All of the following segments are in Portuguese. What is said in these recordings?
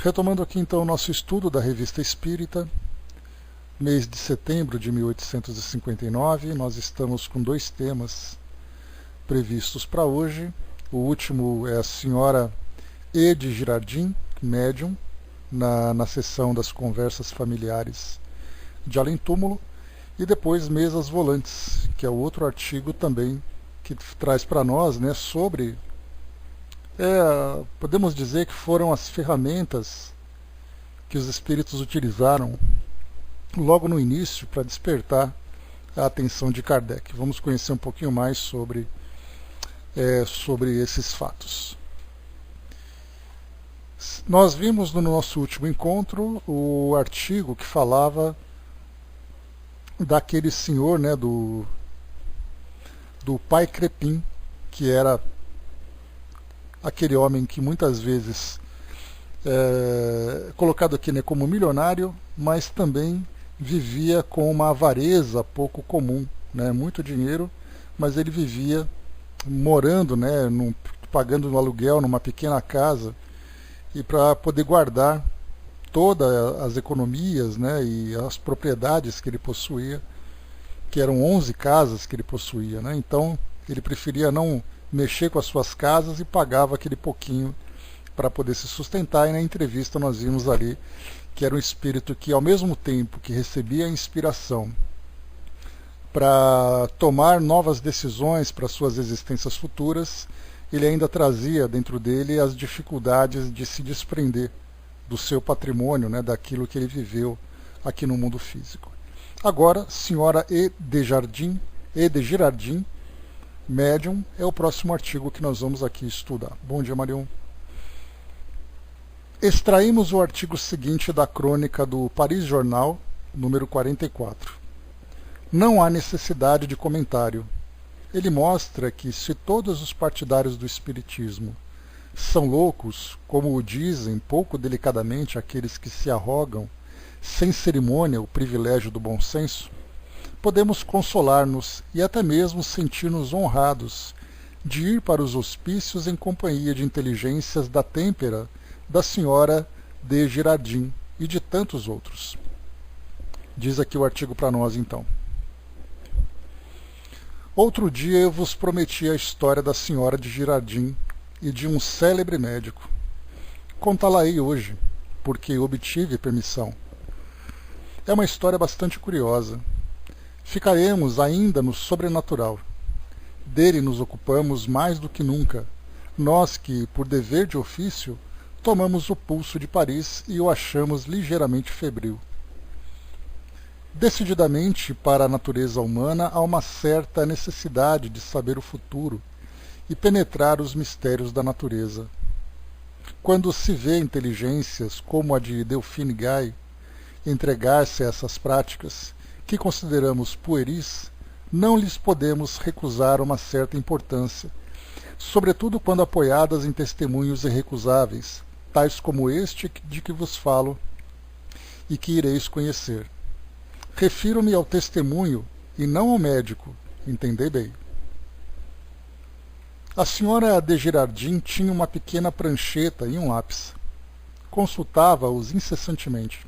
Retomando aqui então o nosso estudo da Revista Espírita, mês de setembro de 1859, nós estamos com dois temas previstos para hoje. O último é a senhora E. de Girardin, médium, na sessão das conversas familiares de Além Túmulo, e depois Mesas Volantes, que é o outro artigo também que traz para nós, né, sobre, podemos dizer que foram as ferramentas que os espíritos utilizaram logo no início para despertar a atenção de Kardec. Vamos conhecer um pouquinho mais sobre esses fatos. Nós vimos no nosso último encontro o artigo que falava daquele senhor, né, do pai Crepin, que era aquele homem que muitas vezes colocado aqui, né, como milionário, mas também vivia com uma avareza pouco comum, né, muito dinheiro, mas ele vivia morando, né, pagando um aluguel numa pequena casa, e para poder guardar todas as economias, né, e as propriedades que ele possuía, que eram 11 casas que ele possuía, né, então ele preferia não mexer com as suas casas e pagava aquele pouquinho para poder se sustentar. E na entrevista nós vimos ali que era um espírito que, ao mesmo tempo que recebia a inspiração para tomar novas decisões para suas existências futuras, ele ainda trazia dentro dele as dificuldades de se desprender do seu patrimônio, né, daquilo que ele viveu aqui no mundo físico. Agora, senhora E. de Girardin, médium, é o próximo artigo que nós vamos aqui estudar. Bom dia, Marion. Extraímos o artigo seguinte da crônica do Paris Journal, número 44. Não há necessidade de comentário. Ele mostra que, se todos os partidários do Espiritismo são loucos, como o dizem pouco delicadamente aqueles que se arrogam, sem cerimônia, o privilégio do bom senso, podemos consolar-nos e até mesmo sentir-nos honrados de ir para os hospícios em companhia de inteligências da têmpera da senhora de Girardin e de tantos outros. Diz aqui o artigo para nós, então. Outro dia eu vos prometi a história da senhora de Girardin e de um célebre médico. Contá-la-ei hoje, porque obtive permissão. É uma história bastante curiosa. Ficaremos ainda no sobrenatural. Dele nos ocupamos mais do que nunca, nós que, por dever de ofício, tomamos o pulso de Paris e o achamos ligeiramente febril. Decididamente, para a natureza humana há uma certa necessidade de saber o futuro e penetrar os mistérios da natureza. Quando se vê inteligências como a de Delphine Gay entregar-se a essas práticas, que consideramos pueris, não lhes podemos recusar uma certa importância, sobretudo quando apoiadas em testemunhos irrecusáveis, tais como este de que vos falo e que ireis conhecer. Refiro-me ao testemunho e não ao médico, entendei bem. A senhora de Girardin tinha uma pequena prancheta e um lápis. Consultava-os incessantemente.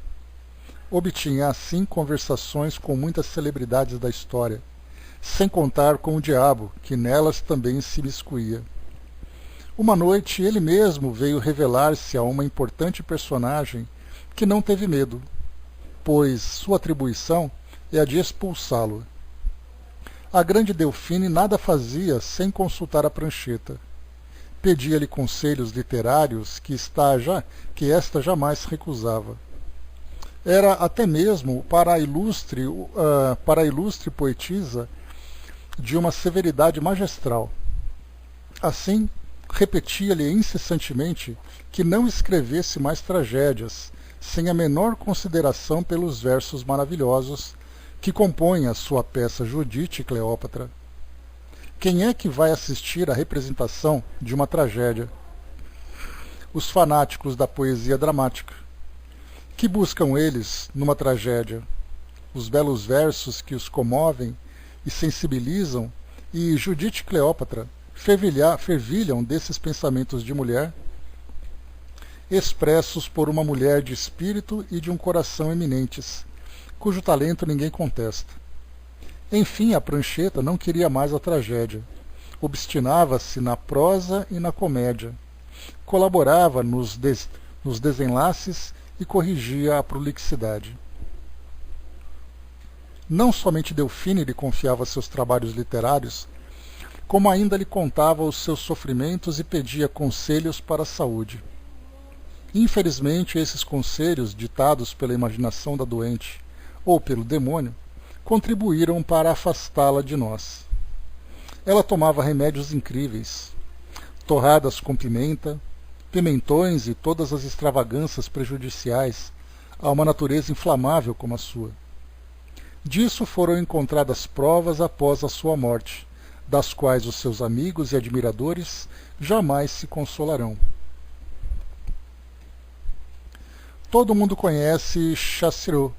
Obtinha assim conversações com muitas celebridades da história, sem contar com o diabo, que nelas também se miscuía. Uma noite ele mesmo veio revelar-se a uma importante personagem que não teve medo, pois sua atribuição é a de expulsá-lo. A grande Delphine nada fazia sem consultar a prancheta. Pedia-lhe conselhos literários que esta jamais recusava. Era até mesmo para a ilustre poetisa de uma severidade magistral. Assim, repetia-lhe incessantemente que não escrevesse mais tragédias, sem a menor consideração pelos versos maravilhosos que compõem a sua peça Judite e Cleópatra. Quem é que vai assistir à representação de uma tragédia? Os fanáticos da poesia dramática. Que buscam eles numa tragédia? Os belos versos que os comovem e sensibilizam, e Judite e Cleópatra fervilham desses pensamentos de mulher? expressos por uma mulher de espírito e de um coração eminentes, cujo talento ninguém contesta. Enfim, a prancheta não queria mais a tragédia. Obstinava-se na prosa e na comédia. Colaborava nos desenlaces e corrigia a prolixidade. Não somente Delfine lhe confiava seus trabalhos literários, como ainda lhe contava os seus sofrimentos e pedia conselhos para a saúde. Infelizmente, esses conselhos, ditados pela imaginação da doente ou pelo demônio, contribuíram para afastá-la de nós. Ela tomava remédios incríveis, torradas com pimenta, pimentões e todas as extravagâncias prejudiciais a uma natureza inflamável como a sua. Disso foram encontradas provas após a sua morte, das quais os seus amigos e admiradores jamais se consolarão. Todo mundo conhece Chassirot,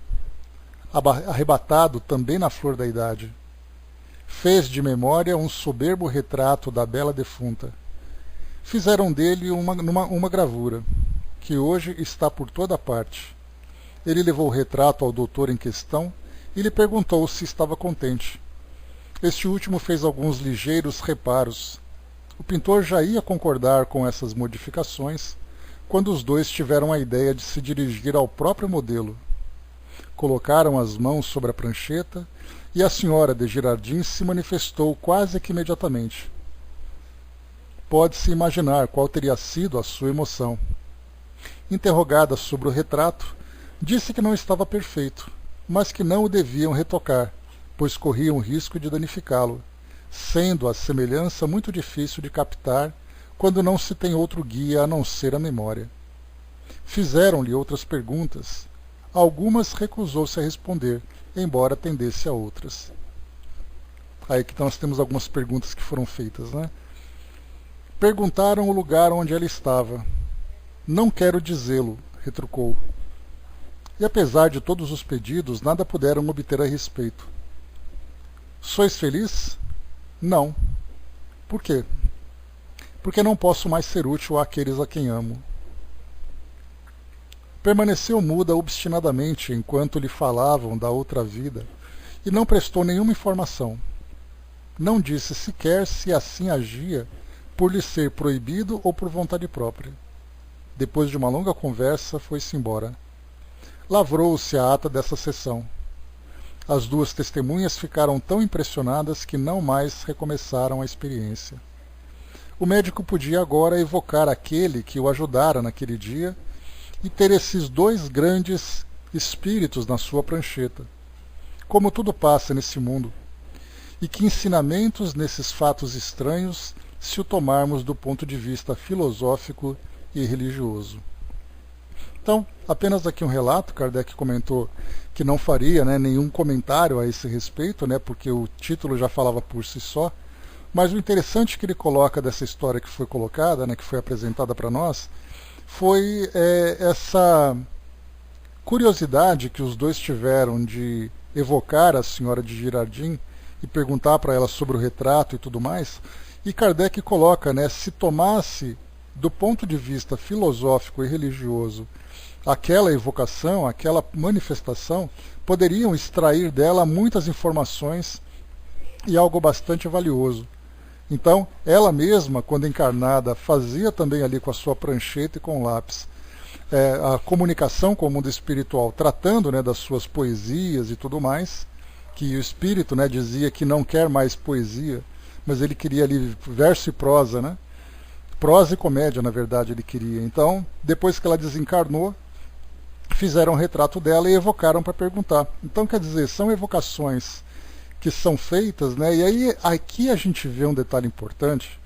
arrebatado também na flor da idade. Fez de memória um soberbo retrato da bela defunta. Fizeram dele uma gravura, que hoje está por toda parte. Ele levou o retrato ao doutor em questão e lhe perguntou se estava contente. Este último fez alguns ligeiros reparos. O pintor já ia concordar com essas modificações quando os dois tiveram a ideia de se dirigir ao próprio modelo. Colocaram as mãos sobre a prancheta e a senhora de Girardin se manifestou quase que imediatamente. Pode-se imaginar qual teria sido a sua emoção. Interrogada sobre o retrato, disse que não estava perfeito, mas que não o deviam retocar, pois corriam o risco de danificá-lo, sendo a semelhança muito difícil de captar quando não se tem outro guia a não ser a memória. Fizeram-lhe outras perguntas. Algumas recusou-se a responder, embora atendesse a outras. Aí que nós temos algumas perguntas que foram feitas, né? Perguntaram o lugar onde ela estava. Não quero dizê-lo, retrucou. E apesar de todos os pedidos, nada puderam obter a respeito. Sois feliz? Não. Por quê? Porque não posso mais ser útil àqueles a quem amo. Permaneceu muda obstinadamente enquanto lhe falavam da outra vida e não prestou nenhuma informação. Não disse sequer se assim agia por lhe ser proibido ou por vontade própria. Depois de uma longa conversa, foi-se embora. Lavrou-se a ata dessa sessão. As duas testemunhas ficaram tão impressionadas que não mais recomeçaram a experiência. O médico podia agora evocar aquele que o ajudara naquele dia e ter esses dois grandes espíritos na sua prancheta. Como tudo passa nesse mundo, e que ensinamentos nesses fatos estranhos se o tomarmos do ponto de vista filosófico e religioso. Então, apenas aqui um relato. Kardec comentou que não faria nenhum comentário a esse respeito, porque o título já falava por si só, mas o interessante que ele coloca dessa história que foi colocada, que foi apresentada para nós, foi essa curiosidade que os dois tiveram de evocar a senhora de Girardin e perguntar para ela sobre o retrato e tudo mais. E Kardec coloca, se tomasse do ponto de vista filosófico e religioso aquela evocação, aquela manifestação, poderiam extrair dela muitas informações e algo bastante valioso. Então, ela mesma, quando encarnada, fazia também ali com a sua prancheta e com o lápis a comunicação com o mundo espiritual, tratando das suas poesias e tudo mais, que o espírito dizia que não quer mais poesia, mas ele queria ali verso e prosa, prosa e comédia, na verdade, ele queria. Então, depois que ela desencarnou, fizeram um retrato dela e evocaram para perguntar. Então, quer dizer, são evocações que são feitas, e aí aqui a gente vê um detalhe importante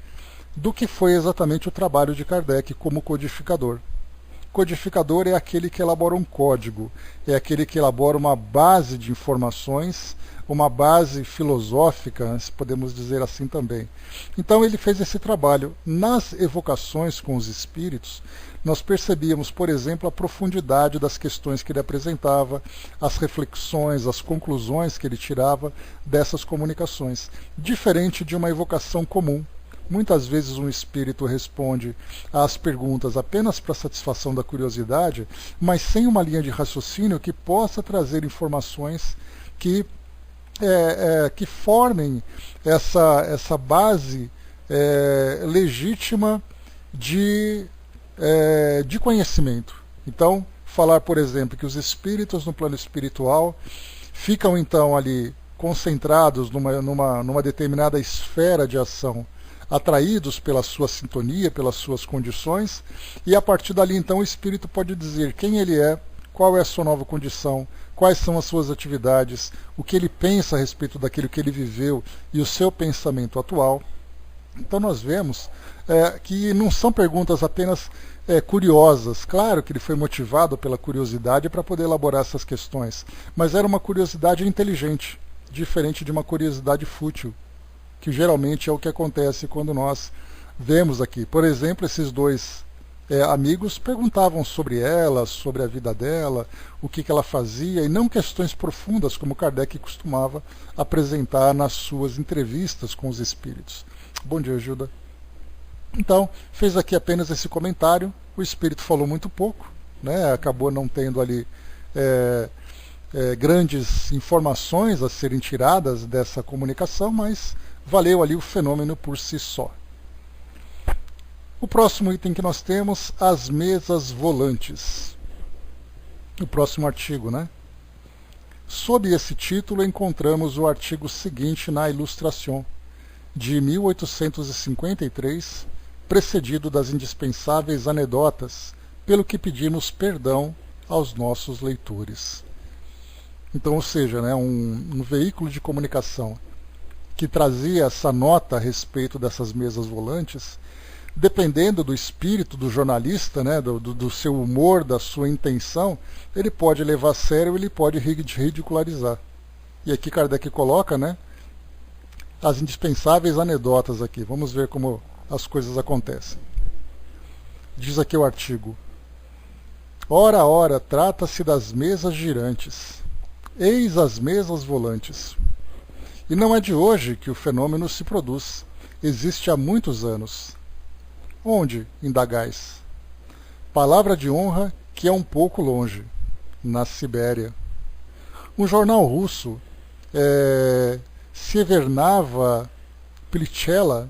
do que foi exatamente o trabalho de Kardec como codificador. Codificador é aquele que elabora um código, é aquele que elabora uma base de informações, uma base filosófica, se podemos dizer assim também. Então ele fez esse trabalho. Nas evocações com os espíritos, nós percebíamos, por exemplo, a profundidade das questões que ele apresentava, as reflexões, as conclusões que ele tirava dessas comunicações, diferente de uma evocação comum. Muitas vezes um espírito responde às perguntas apenas para satisfação da curiosidade, mas sem uma linha de raciocínio que possa trazer informações que formem essa base legítima de conhecimento. Então, falar, por exemplo, que os espíritos no plano espiritual ficam então ali concentrados numa determinada esfera de ação, atraídos pela sua sintonia, pelas suas condições, e a partir dali então o espírito pode dizer quem ele é, qual é a sua nova condição, quais são as suas atividades, o que ele pensa a respeito daquilo que ele viveu e o seu pensamento atual. Então nós vemos que não são perguntas apenas curiosas. Claro que ele foi motivado pela curiosidade para poder elaborar essas questões, mas era uma curiosidade inteligente, diferente de uma curiosidade fútil, que geralmente é o que acontece quando nós vemos aqui. Por exemplo, esses dois amigos perguntavam sobre ela, sobre a vida dela, o que ela fazia, e não questões profundas como Kardec costumava apresentar nas suas entrevistas com os espíritos. Bom dia, Gilda. Então, fez aqui apenas esse comentário. O espírito falou muito pouco, né? Acabou não tendo ali grandes informações a serem tiradas dessa comunicação, mas valeu ali o fenômeno por si só. O próximo item que nós temos, as mesas volantes. O próximo artigo, né? Sob esse título encontramos o artigo seguinte na Ilustração, de 1853, precedido das indispensáveis anedotas, pelo que pedimos perdão aos nossos leitores. Então, ou seja, né, um veículo de comunicação que trazia essa nota a respeito dessas mesas volantes, dependendo do espírito do jornalista, né, do seu humor, da sua intenção, ele pode levar a sério, ele pode ridicularizar. E aqui Kardec coloca, né, as indispensáveis anedotas aqui. Vamos ver como as coisas acontecem. Diz aqui o artigo: ora, ora, trata-se das mesas girantes. Eis as mesas volantes. E não é de hoje que o fenômeno se produz. Existe há muitos anos. Onde, indagais? Palavra de honra que é um pouco longe. Na Sibéria. Um jornal russo, Severnava Plichela,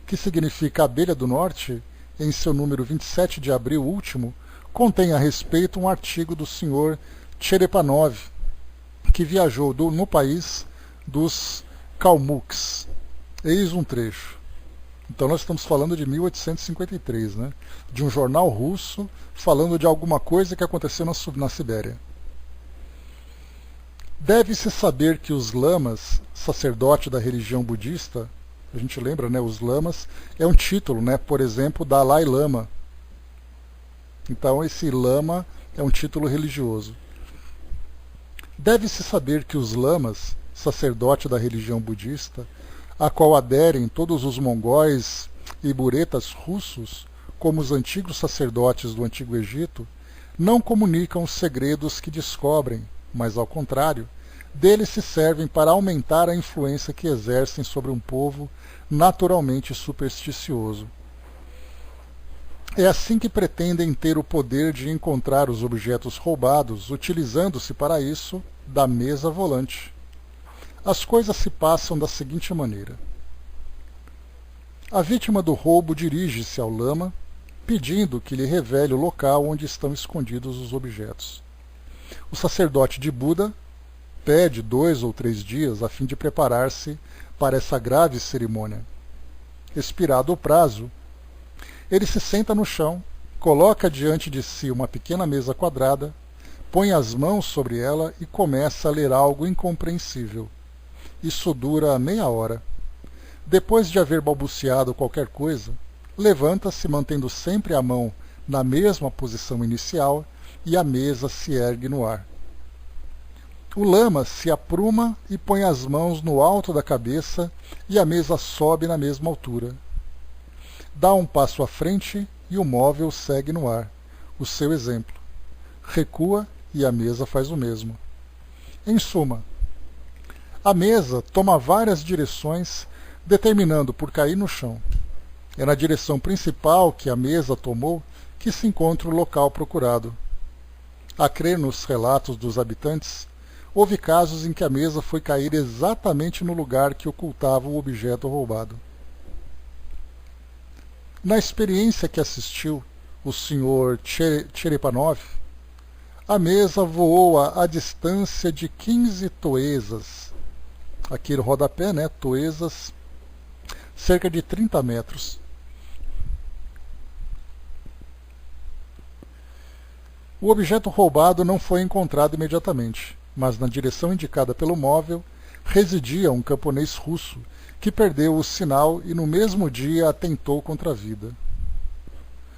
que significa abelha do norte, em seu número 27 de abril último, contém a respeito um artigo do Sr. Cherepanov, que viajou no país dos Kalmuks. Eis um trecho. Então nós estamos falando de 1853, né? De um jornal russo falando de alguma coisa que aconteceu na Sibéria. Deve-se saber que os lamas, sacerdote da religião budista, a gente lembra, né, os lamas, é um título, né, por exemplo, Dalai Lama. Então esse lama é um título religioso. Deve-se saber que os lamas, sacerdote da religião budista, a qual aderem todos os mongóis e buretas russos, como os antigos sacerdotes do Antigo Egito, não comunicam os segredos que descobrem, mas, ao contrário, deles se servem para aumentar a influência que exercem sobre um povo naturalmente supersticioso. É assim que pretendem ter o poder de encontrar os objetos roubados, utilizando-se para isso da mesa volante. As coisas se passam da seguinte maneira. A vítima do roubo dirige-se ao lama, pedindo que lhe revele o local onde estão escondidos os objetos. O sacerdote de Buda pede 2 ou 3 dias a fim de preparar-se para essa grave cerimônia. Expirado o prazo, ele se senta no chão, coloca diante de si uma pequena mesa quadrada, põe as mãos sobre ela e começa a ler algo incompreensível. Isso dura meia hora. Depois de haver balbuciado qualquer coisa, levanta-se mantendo sempre a mão na mesma posição inicial e a mesa se ergue no ar. O lama se apruma e põe as mãos no alto da cabeça e a mesa sobe na mesma altura. Dá um passo à frente e o móvel segue no ar, o seu exemplo. Recua e a mesa faz o mesmo. Em suma, a mesa toma várias direções, determinando por cair no chão. É na direção principal que a mesa tomou que se encontra o local procurado. A crer nos relatos dos habitantes, houve casos em que a mesa foi cair exatamente no lugar que ocultava o objeto roubado. Na experiência que assistiu o Sr. Cherepanov, a mesa voou a distância de 15 toesas. Aqui no rodapé, né? Toesas, cerca de 30 metros. O objeto roubado não foi encontrado imediatamente, mas na direção indicada pelo móvel residia um camponês russo que perdeu o sinal e no mesmo dia atentou contra a vida.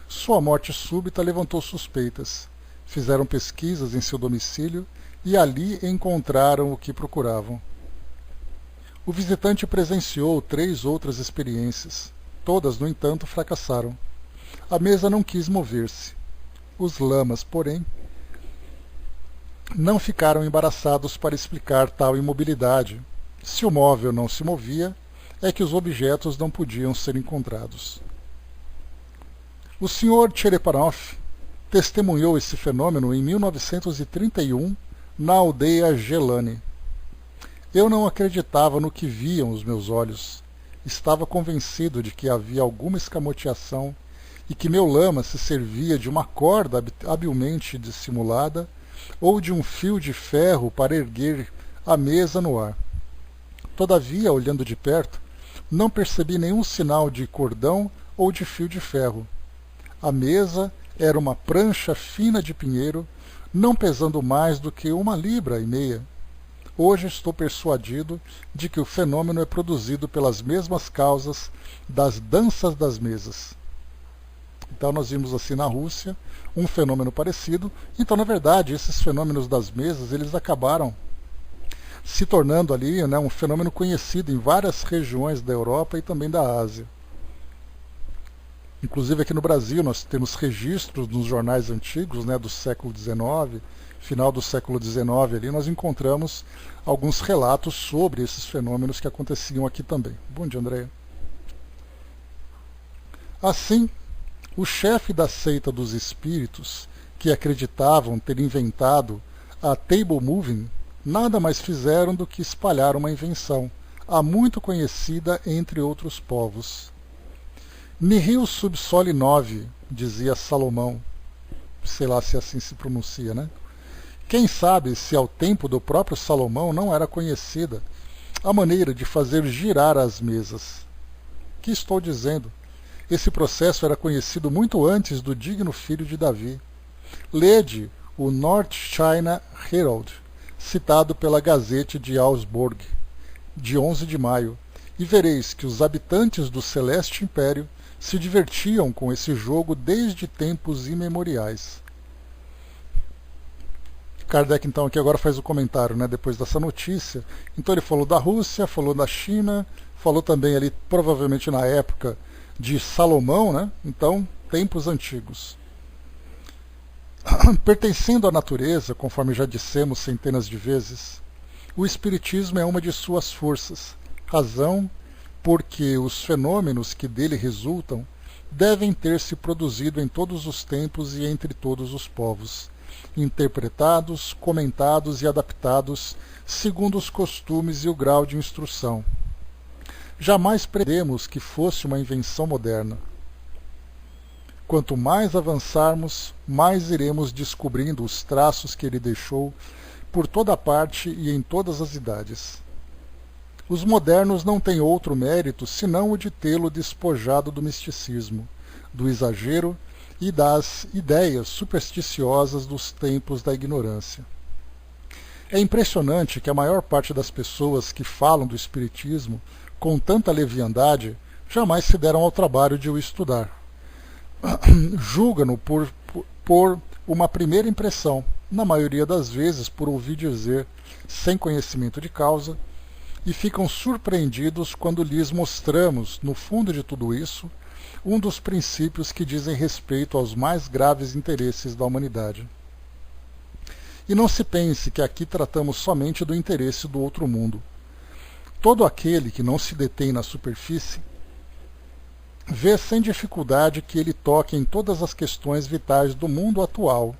Sua morte súbita levantou suspeitas. Fizeram pesquisas em seu domicílio e ali encontraram o que procuravam. O visitante presenciou 3 outras experiências. Todas, no entanto, fracassaram. A mesa não quis mover-se. Os lamas, porém, não ficaram embaraçados para explicar tal imobilidade. Se o móvel não se movia, é que os objetos não podiam ser encontrados. O Sr. Cherepanov testemunhou esse fenômeno em 1931 na aldeia Gelane. Eu não acreditava no que viam os meus olhos. Estava convencido de que havia alguma escamoteação e que meu lama se servia de uma corda habilmente dissimulada ou de um fio de ferro para erguer a mesa no ar. Todavia, olhando de perto, não percebi nenhum sinal de cordão ou de fio de ferro. A mesa era uma prancha fina de pinheiro, não pesando mais do que 1,5 libras. Hoje estou persuadido de que o fenômeno é produzido pelas mesmas causas das danças das mesas. Então nós vimos assim na Rússia um fenômeno parecido. Então, na verdade, esses fenômenos das mesas, eles acabaram se tornando ali, né, um fenômeno conhecido em várias regiões da Europa e também da Ásia. Inclusive aqui no Brasil nós temos registros nos jornais antigos, né, do século XIX, final do século XIX ali, nós encontramos alguns relatos sobre esses fenômenos que aconteciam aqui também. Bom dia, Andréia. Assim, o chefe da seita dos espíritos, que acreditavam ter inventado a table moving, nada mais fizeram do que espalhar uma invenção, há muito conhecida entre outros povos. Nihil sub soli novi, dizia Salomão. Sei lá se assim se pronuncia, né? Quem sabe se ao tempo do próprio Salomão não era conhecida a maneira de fazer girar as mesas. Que estou dizendo? Esse processo era conhecido muito antes do digno filho de Davi. Lede o North China Herald, citado pela Gazette de Augsburg, de 11 de maio, e vereis que os habitantes do Celeste Império se divertiam com esse jogo desde tempos imemoriais. Kardec, então, aqui agora faz o comentário, né, depois dessa notícia. Então ele falou da Rússia, falou da China, falou também ali, provavelmente na época de Salomão, né? Então, tempos antigos. Pertencendo à natureza, conforme já dissemos centenas de vezes, o Espiritismo é uma de suas forças, razão porque os fenômenos que dele resultam devem ter se produzido em todos os tempos e entre todos os povos, interpretados, comentados e adaptados segundo os costumes e o grau de instrução. Jamais pretendemos que fosse uma invenção moderna. Quanto mais avançarmos, mais iremos descobrindo os traços que ele deixou por toda parte e em todas as idades. Os modernos não têm outro mérito senão o de tê-lo despojado do misticismo, do exagero e das ideias supersticiosas dos tempos da ignorância. É impressionante que a maior parte das pessoas que falam do Espiritismo com tanta leviandade jamais se deram ao trabalho de o estudar. Julgam-no por uma primeira impressão, na maioria das vezes por ouvir dizer, sem conhecimento de causa, e ficam surpreendidos quando lhes mostramos, no fundo de tudo isso, um dos princípios que dizem respeito aos mais graves interesses da humanidade. E não se pense que aqui tratamos somente do interesse do outro mundo. Todo aquele que não se detém na superfície vê sem dificuldade que ele toque em todas as questões vitais do mundo atual.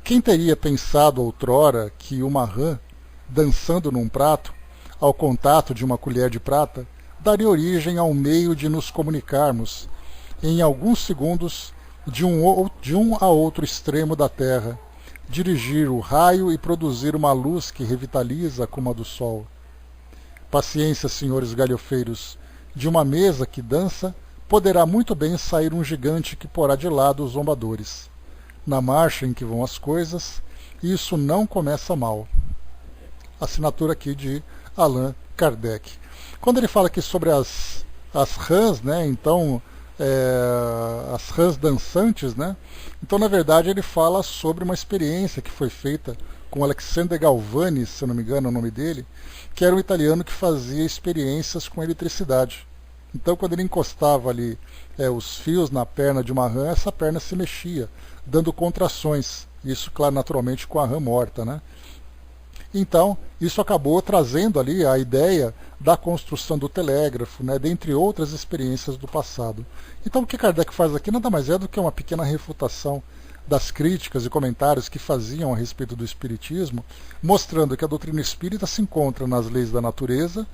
Quem teria pensado outrora que uma rã, dançando num prato, ao contato de uma colher de prata, daria origem ao meio de nos comunicarmos, em alguns segundos, de um a outro extremo da Terra, dirigir o raio e produzir uma luz que revitaliza como a do sol. Paciência, senhores galhofeiros, de uma mesa que dança, poderá muito bem sair um gigante que porá de lado os zombadores. Na marcha em que vão as coisas, isso não começa mal. Assinatura aqui de Allan Kardec. Quando ele fala aqui sobre as rãs, né, então, as rãs dançantes, né, então na verdade ele fala sobre uma experiência que foi feita com Alexander Galvani, se eu não me engano é o nome dele, que era um italiano que fazia experiências com eletricidade. Então quando ele encostava ali os fios na perna de uma rã, essa perna se mexia, dando contrações. Isso, claro, naturalmente com a rã morta, né? Então, isso acabou trazendo ali a ideia da construção do telégrafo, né, dentre outras experiências do passado. Então, o que Kardec faz aqui nada mais é do que uma pequena refutação das críticas e comentários que faziam a respeito do Espiritismo, mostrando que a doutrina espírita se encontra nas leis da natureza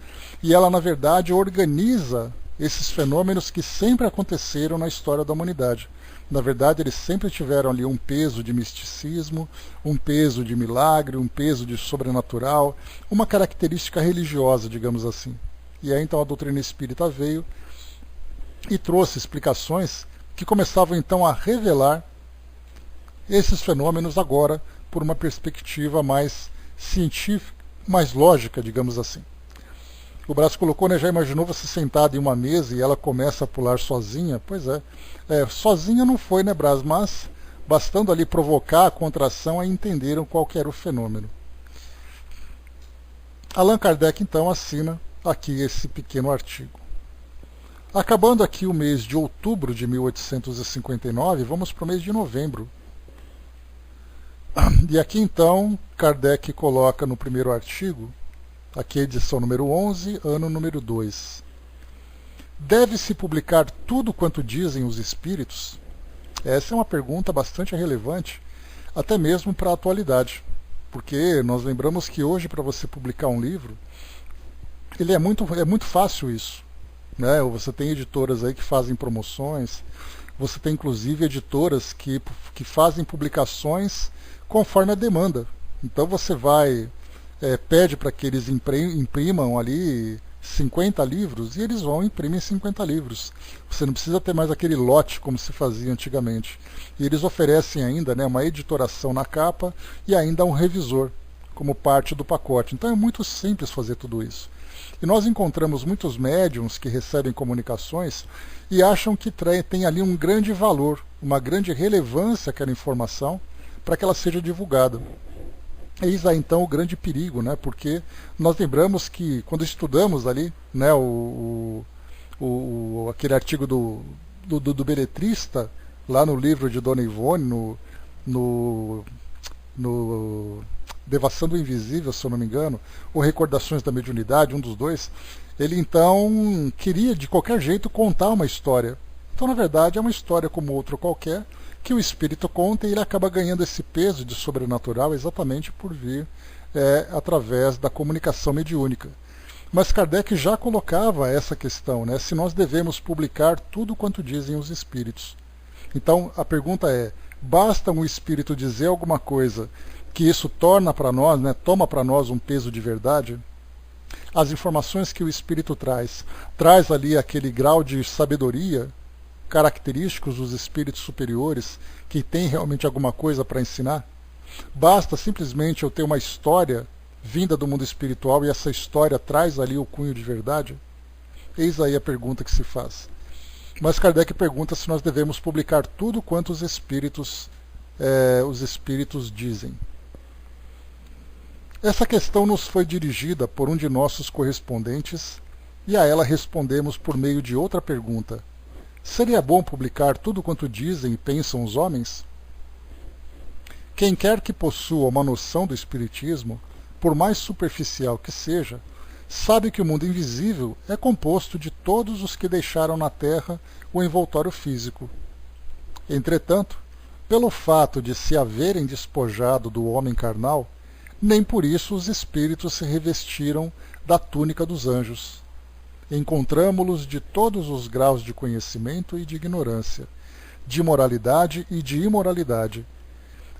e ela, na verdade, organiza esses fenômenos que sempre aconteceram na história da humanidade. Na verdade, eles sempre tiveram ali um peso de misticismo, um peso de milagre, um peso de sobrenatural, uma característica religiosa, digamos assim. E aí então a doutrina espírita veio e trouxe explicações que começavam então a revelar esses fenômenos agora por uma perspectiva mais científica, mais lógica, digamos assim. O Brás colocou, né, já imaginou você sentado em uma mesa e ela começa a pular sozinha? Pois é. Sozinha não foi, né, Brás? Mas, bastando ali provocar a contração, aí entenderam qual que era o fenômeno. Allan Kardec, então, assina aqui esse pequeno artigo. Acabando aqui o mês de outubro de 1859, vamos para o mês de novembro. E aqui, então, Kardec coloca no primeiro artigo, aqui a edição número 11, ano número 2. Deve-se publicar tudo quanto dizem os espíritos? Essa é uma pergunta bastante relevante, até mesmo para a atualidade, porque nós lembramos que hoje, para você publicar um livro, é muito fácil isso, né? Você tem editoras aí que fazem promoções, você tem inclusive editoras que fazem publicações conforme a demanda. Então você pede para que eles imprimam ali 50 livros e eles vão e imprimem 50 livros. Você não precisa ter mais aquele lote como se fazia antigamente. E eles oferecem ainda, né, uma editoração na capa e ainda um revisor como parte do pacote. Então é muito simples fazer tudo isso. E nós encontramos muitos médiums que recebem comunicações e acham que tem ali um grande valor, uma grande relevância aquela informação para que ela seja divulgada. Eis aí então o grande perigo, né? Porque nós lembramos que quando estudamos ali, né, aquele artigo do beletrista, lá no livro de Dona Ivone, no Devassando o Invisível, se eu não me engano, ou Recordações da Mediunidade, um dos dois, ele então queria de qualquer jeito contar uma história. Então, na verdade, é uma história como outra qualquer, que o espírito conta e ele acaba ganhando esse peso de sobrenatural exatamente por vir através da comunicação mediúnica. Mas Kardec já colocava essa questão, né, se nós devemos publicar tudo quanto dizem os espíritos. Então a pergunta é, basta um espírito dizer alguma coisa que isso torna para nós, né, toma para nós um peso de verdade? As informações que o espírito traz ali aquele grau de sabedoria característicos dos espíritos superiores que têm realmente alguma coisa para ensinar? Basta simplesmente eu ter uma história vinda do mundo espiritual e essa história traz ali o cunho de verdade? Eis aí a pergunta que se faz. Mas Kardec pergunta se nós devemos publicar tudo quanto os espíritos dizem. Essa questão nos foi dirigida por um de nossos correspondentes e a ela respondemos por meio de outra pergunta. Seria bom publicar tudo quanto dizem e pensam os homens? Quem quer que possua uma noção do espiritismo, por mais superficial que seja, sabe que o mundo invisível é composto de todos os que deixaram na Terra o envoltório físico. Entretanto, pelo fato de se haverem despojado do homem carnal, nem por isso os espíritos se revestiram da túnica dos anjos. Encontramo-los de todos os graus de conhecimento e de ignorância, de moralidade e de imoralidade.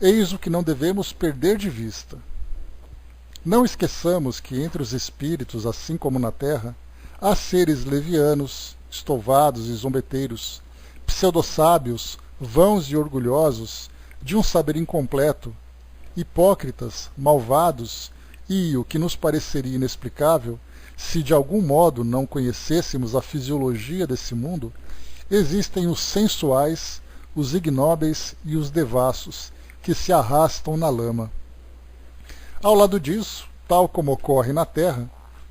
Eis o que não devemos perder de vista. Não esqueçamos que entre os espíritos, assim como na terra, há seres levianos, estouvados e zombeteiros, pseudo-sábios, vãos e orgulhosos, de um saber incompleto, hipócritas, malvados e, o que nos pareceria inexplicável, se de algum modo não conhecêssemos a fisiologia desse mundo, existem os sensuais, os ignóbeis e os devassos, que se arrastam na lama. Ao lado disso, tal como ocorre na Terra,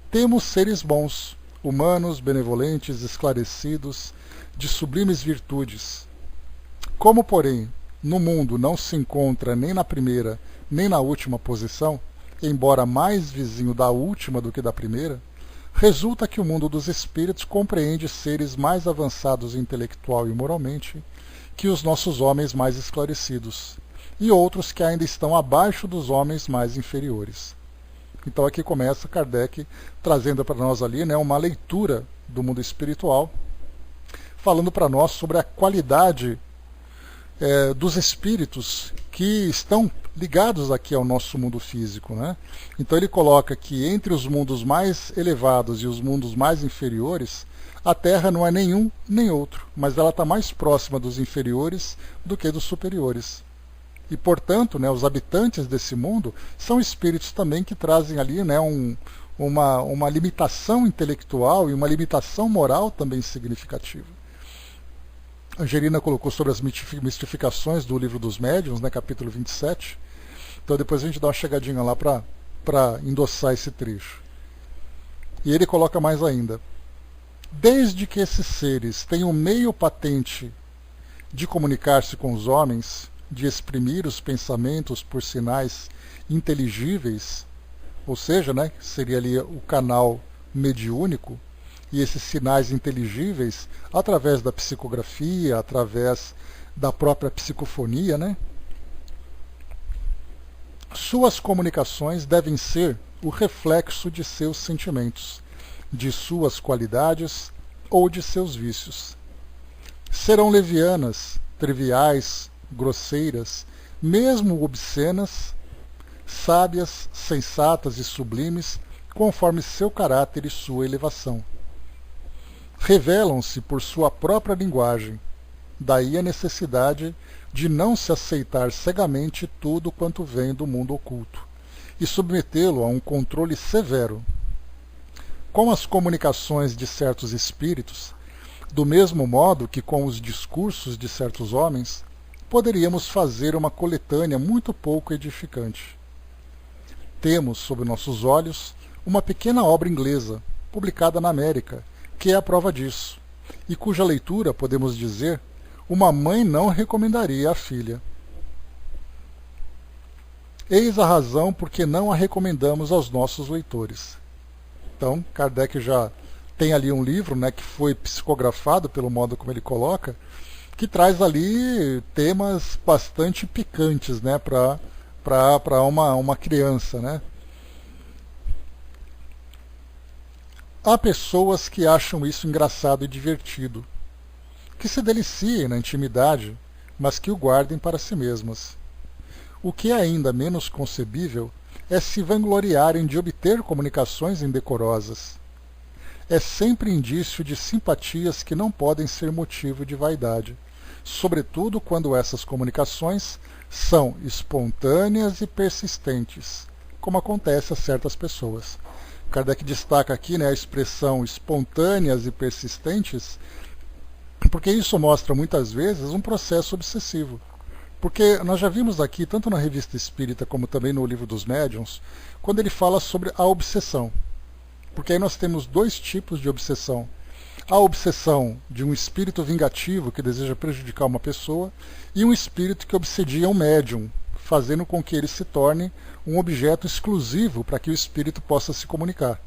temos seres bons, humanos, benevolentes, esclarecidos, de sublimes virtudes. Como, porém, no mundo não se encontra nem na primeira nem na última posição, embora mais vizinho da última do que da primeira, resulta que o mundo dos espíritos compreende seres mais avançados intelectual e moralmente que os nossos homens mais esclarecidos, e outros que ainda estão abaixo dos homens mais inferiores. Então aqui começa Kardec trazendo para nós ali, né, uma leitura do mundo espiritual, falando para nós sobre a qualidade dos espíritos que estão ligados aqui ao nosso mundo físico, né? Então ele coloca que entre os mundos mais elevados e os mundos mais inferiores, a Terra não é nenhum nem outro, mas ela está mais próxima dos inferiores do que dos superiores. E, portanto, né, os habitantes desse mundo são espíritos também que trazem ali, né, uma limitação intelectual e uma limitação moral também significativa. A Angelina colocou sobre as mistificações do Livro dos Médiuns, né, capítulo 27. Então depois a gente dá uma chegadinha lá para endossar esse trecho. E ele coloca mais ainda. Desde que esses seres têm um meio patente de comunicar-se com os homens, de exprimir os pensamentos por sinais inteligíveis, ou seja, né, seria ali o canal mediúnico, e esses sinais inteligíveis através da psicografia, através da própria psicofonia, né? Suas comunicações devem ser o reflexo de seus sentimentos, de suas qualidades ou de seus vícios. Serão levianas, triviais, grosseiras, mesmo obscenas, sábias, sensatas e sublimes, conforme seu caráter e sua elevação. Revelam-se por sua própria linguagem, daí a necessidade de não se aceitar cegamente tudo quanto vem do mundo oculto, e submetê-lo a um controle severo. Com as comunicações de certos espíritos, do mesmo modo que com os discursos de certos homens, poderíamos fazer uma coletânea muito pouco edificante. Temos, sob nossos olhos, uma pequena obra inglesa, publicada na América, que é a prova disso, e cuja leitura, podemos dizer, uma mãe não recomendaria à filha. Eis a razão por que não a recomendamos aos nossos leitores. Então, Kardec já tem ali um livro, né, que foi psicografado, pelo modo como ele coloca, que traz ali temas bastante picantes, né, para uma criança, né? Há pessoas que acham isso engraçado e divertido, que se deliciem na intimidade, mas que o guardem para si mesmas. O que é ainda menos concebível é se vangloriarem de obter comunicações indecorosas. É sempre indício de simpatias que não podem ser motivo de vaidade, sobretudo quando essas comunicações são espontâneas e persistentes, como acontece a certas pessoas. Kardec destaca aqui, né, a expressão espontâneas e persistentes, porque isso mostra muitas vezes um processo obsessivo. Porque nós já vimos aqui, tanto na Revista Espírita como também no Livro dos Médiuns, quando ele fala sobre a obsessão. Porque aí nós temos dois tipos de obsessão. A obsessão de um espírito vingativo que deseja prejudicar uma pessoa e um espírito que obsedia um médium, fazendo com que ele se torne um objeto exclusivo para que o espírito possa se comunicar.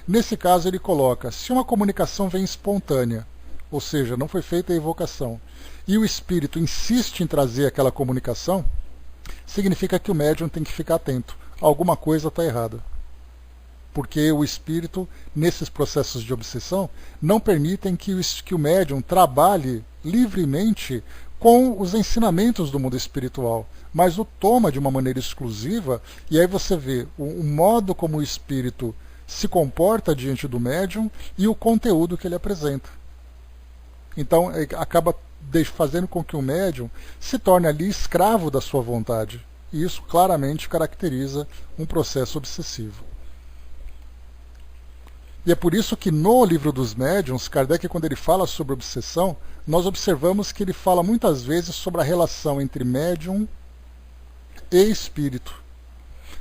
Nesse caso ele coloca, se uma comunicação vem espontânea, ou seja, não foi feita a evocação, e o espírito insiste em trazer aquela comunicação, significa que o médium tem que ficar atento. Alguma coisa está errada. Porque o espírito, nesses processos de obsessão, não permitem que o médium trabalhe livremente com os ensinamentos do mundo espiritual, mas o toma de uma maneira exclusiva, e aí você vê o modo como o espírito se comporta diante do médium e o conteúdo que ele apresenta. Então acaba fazendo com que o médium se torne ali escravo da sua vontade. E isso claramente caracteriza um processo obsessivo. E é por isso que no Livro dos Médiuns, Kardec, quando ele fala sobre obsessão, nós observamos que ele fala muitas vezes sobre a relação entre médium e espírito.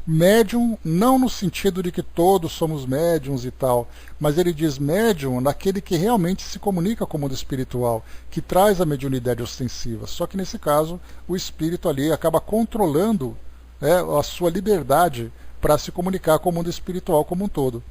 Médium não no sentido de que todos somos médiums e tal, mas ele diz médium naquele que realmente se comunica com o mundo espiritual, que traz a mediunidade ostensiva. Só que nesse caso, o espírito ali acaba controlando a sua liberdade para se comunicar com o mundo espiritual como um todo.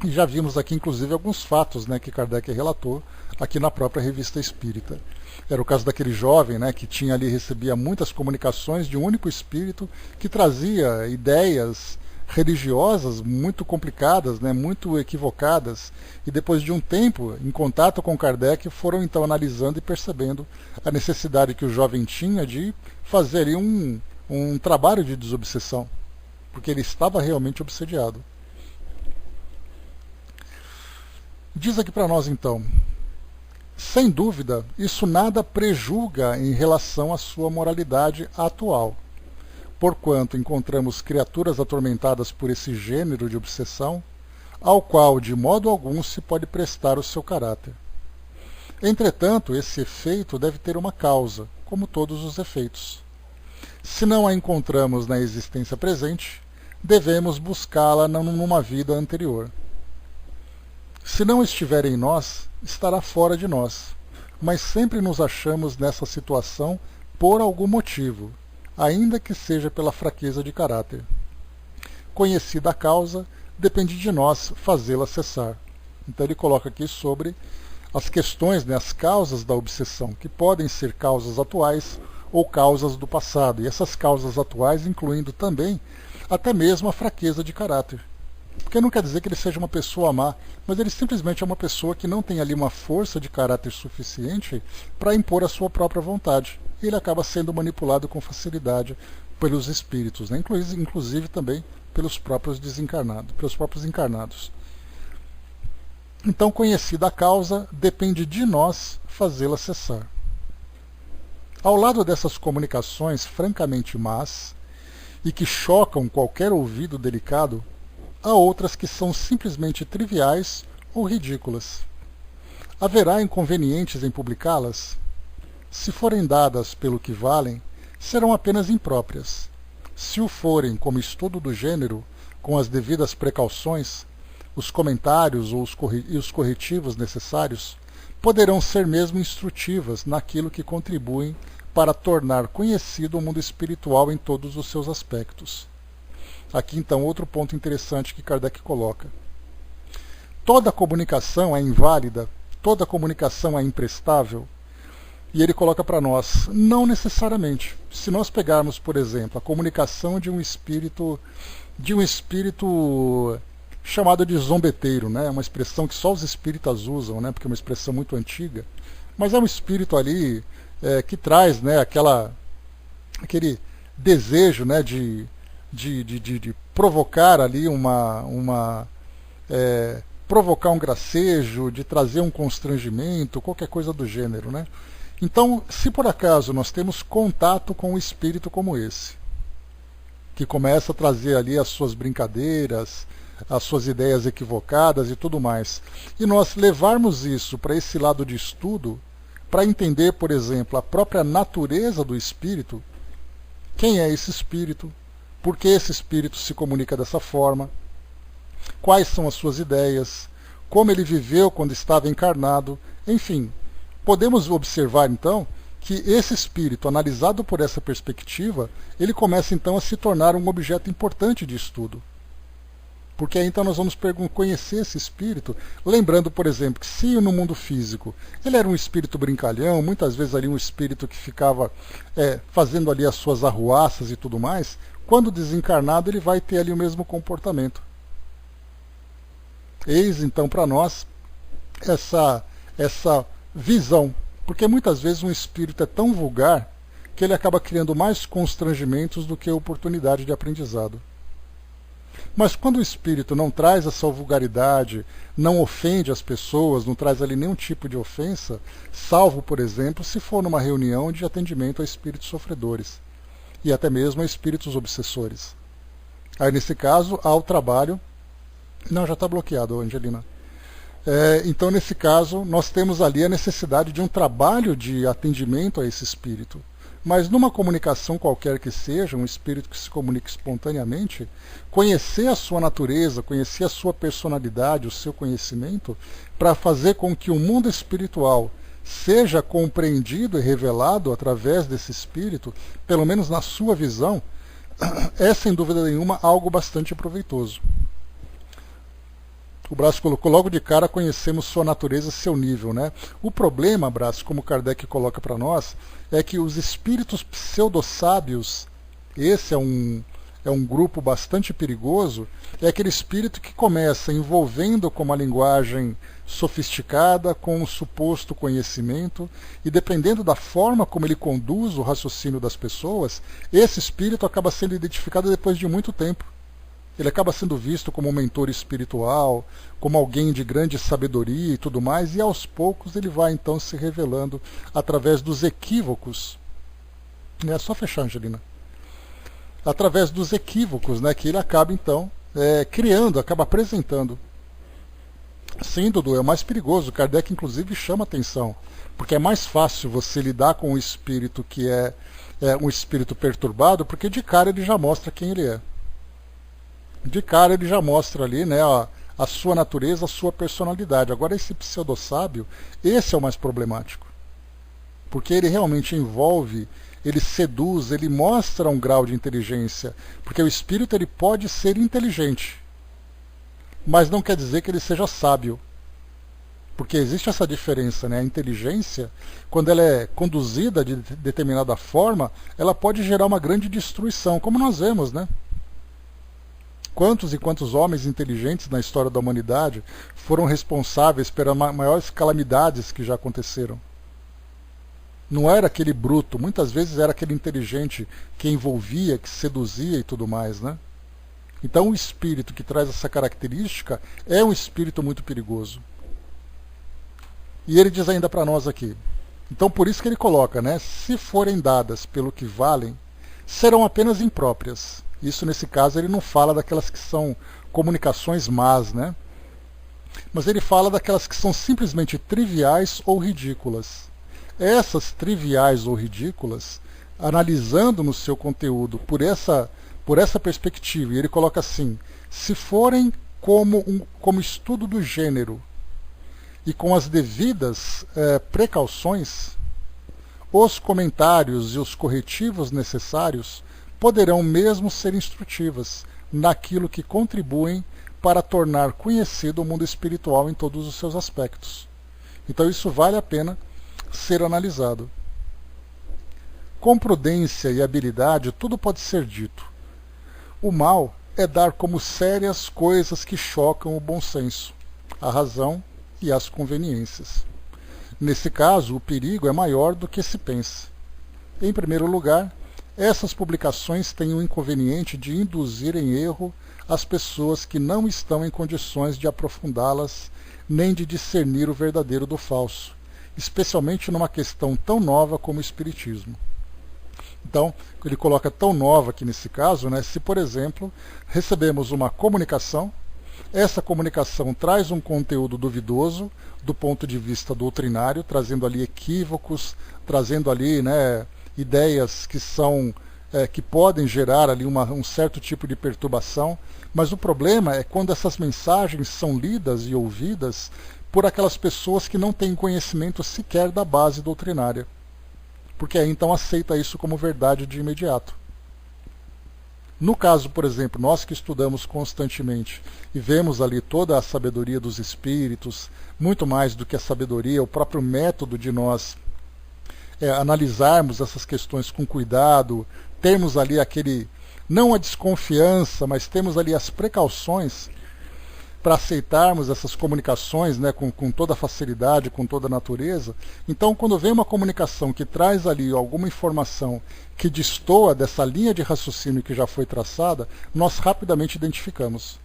E já vimos aqui, inclusive, alguns fatos que Kardec relatou aqui na própria Revista Espírita. Era o caso daquele jovem que tinha ali, recebia muitas comunicações de um único espírito que trazia ideias religiosas muito complicadas, muito equivocadas, e depois de um tempo, em contato com Kardec, foram então analisando e percebendo a necessidade que o jovem tinha de fazer ali um trabalho de desobsessão, porque ele estava realmente obsediado. Diz aqui para nós então, sem dúvida, isso nada prejulga em relação à sua moralidade atual, porquanto encontramos criaturas atormentadas por esse gênero de obsessão, ao qual de modo algum se pode prestar o seu caráter. Entretanto, esse efeito deve ter uma causa, como todos os efeitos. Se não a encontramos na existência presente, devemos buscá-la numa vida anterior. Se não estiver em nós, estará fora de nós, mas sempre nos achamos nessa situação por algum motivo, ainda que seja pela fraqueza de caráter. Conhecida a causa, depende de nós fazê-la cessar. Então ele coloca aqui sobre as questões, as causas da obsessão, que podem ser causas atuais ou causas do passado, e essas causas atuais incluindo também até mesmo a fraqueza de caráter. Porque não quer dizer que ele seja uma pessoa má, mas ele simplesmente é uma pessoa que não tem ali uma força de caráter suficiente para impor a sua própria vontade. E ele acaba sendo manipulado com facilidade pelos espíritos, inclusive também pelos próprios desencarnados, pelos próprios encarnados. Então, conhecida a causa, depende de nós fazê-la cessar. Ao lado dessas comunicações francamente más e que chocam qualquer ouvido delicado, há outras que são simplesmente triviais ou ridículas. Haverá inconvenientes em publicá-las? Se forem dadas pelo que valem, serão apenas impróprias. Se o forem como estudo do gênero, com as devidas precauções, os comentários e os corretivos necessários poderão ser mesmo instrutivas naquilo que contribuem para tornar conhecido o mundo espiritual em todos os seus aspectos. Aqui, então, outro ponto interessante que Kardec coloca. Toda comunicação é inválida, toda comunicação é imprestável, e ele coloca para nós, não necessariamente. Se nós pegarmos, por exemplo, a comunicação de um espírito chamado de zombeteiro, uma expressão que só os espíritas usam, porque é uma expressão muito antiga, mas é um espírito ali que traz aquele desejo de provocar ali provocar um gracejo, de trazer um constrangimento, qualquer coisa do gênero. Então, se por acaso nós temos contato com um espírito como esse, que começa a trazer ali as suas brincadeiras, as suas ideias equivocadas e tudo mais, e nós levarmos isso para esse lado de estudo, para entender, por exemplo, a própria natureza do espírito, quem é esse espírito, por que esse espírito se comunica dessa forma, quais são as suas ideias, como ele viveu quando estava encarnado, enfim, podemos observar então que esse espírito, analisado por essa perspectiva, ele começa então a se tornar um objeto importante de estudo. Porque aí então nós vamos conhecer esse espírito, lembrando, por exemplo, que se no mundo físico ele era um espírito brincalhão, muitas vezes ali um espírito que ficava fazendo ali as suas arruaças e tudo mais, quando desencarnado ele vai ter ali o mesmo comportamento. Eis então para nós essa visão, porque muitas vezes um espírito é tão vulgar que ele acaba criando mais constrangimentos do que oportunidade de aprendizado. Mas quando o espírito não traz essa vulgaridade, não ofende as pessoas, não traz ali nenhum tipo de ofensa, salvo, por exemplo, se for numa reunião de atendimento a espíritos sofredores e até mesmo a espíritos obsessores. Aí, nesse caso, há o trabalho... Não, já está bloqueado, Angelina. Então, nesse caso, nós temos ali a necessidade de um trabalho de atendimento a esse espírito. Mas numa comunicação qualquer que seja, um espírito que se comunica espontaneamente, conhecer a sua natureza, conhecer a sua personalidade, o seu conhecimento, para fazer com que o mundo espiritual seja compreendido e revelado através desse espírito, pelo menos na sua visão, é sem dúvida nenhuma algo bastante proveitoso. O Brás colocou logo de cara, conhecemos sua natureza, seu nível, né? O problema, Brás, como Kardec coloca para nós, é que os espíritos pseudo-sábios, esse é um grupo bastante perigoso, é aquele espírito que começa envolvendo com uma linguagem sofisticada, com um suposto conhecimento, e dependendo da forma como ele conduz o raciocínio das pessoas, esse espírito acaba sendo identificado depois de muito tempo. Ele acaba sendo visto como um mentor espiritual, como alguém de grande sabedoria e tudo mais, e aos poucos ele vai então se revelando através dos equívocos. É só fechar, Angelina. Através dos equívocos, né, que ele acaba então criando, acaba apresentando. Sim, Dudu, é o mais perigoso. Kardec inclusive chama atenção, porque é mais fácil você lidar com um espírito que é um espírito perturbado, porque de cara ele já mostra quem ele é. De cara ele já mostra ali, né, a sua natureza, a sua personalidade. Agora esse pseudo-sábio, esse é o mais problemático. Porque ele realmente envolve, ele seduz, ele mostra um grau de inteligência. Porque o espírito ele pode ser inteligente, mas não quer dizer que ele seja sábio. Porque existe essa diferença, né? A inteligência, quando ela é conduzida de determinada forma, ela pode gerar uma grande destruição, como nós vemos, né? Quantos e quantos homens inteligentes na história da humanidade foram responsáveis pelas maiores calamidades que já aconteceram? Não era aquele bruto, muitas vezes era aquele inteligente que envolvia, que seduzia e tudo mais, né? Então o espírito que traz essa característica é um espírito muito perigoso. E ele diz ainda para nós aqui, então por isso que ele coloca, né? Se forem dadas pelo que valem, serão apenas impróprias. Isso, nesse caso, ele não fala daquelas que são comunicações más, né? Mas ele fala daquelas que são simplesmente triviais ou ridículas. Essas triviais ou ridículas, analisando no seu conteúdo por essa perspectiva, e ele coloca assim, se forem como estudo do gênero e com as devidas precauções, os comentários e os corretivos necessários poderão mesmo ser instrutivas naquilo que contribuem para tornar conhecido o mundo espiritual em todos os seus aspectos. Então isso vale a pena ser analisado. Com prudência e habilidade tudo pode ser dito. O mal é dar como sérias coisas que chocam o bom senso, a razão e as conveniências. Nesse caso, o perigo é maior do que se pensa. Em primeiro lugar, essas publicações têm o inconveniente de induzir em erro as pessoas que não estão em condições de aprofundá-las nem de discernir o verdadeiro do falso, especialmente numa questão tão nova como o espiritismo. Então, ele coloca tão nova aqui nesse caso, né, se, por exemplo, recebemos uma comunicação, essa comunicação traz um conteúdo duvidoso do ponto de vista doutrinário, trazendo ali equívocos, trazendo ali, né, ideias que podem gerar ali um certo tipo de perturbação, mas o problema é quando essas mensagens são lidas e ouvidas por aquelas pessoas que não têm conhecimento sequer da base doutrinária, porque aí então aceita isso como verdade de imediato. No caso, por exemplo, nós que estudamos constantemente e vemos ali toda a sabedoria dos espíritos, muito mais do que a sabedoria, o próprio método de nós analisarmos essas questões com cuidado, termos ali aquele, não a desconfiança, mas temos ali as precauções para aceitarmos essas comunicações, né, com toda a facilidade, com toda a natureza. Então, quando vem uma comunicação que traz ali alguma informação que destoa dessa linha de raciocínio que já foi traçada, nós rapidamente identificamos.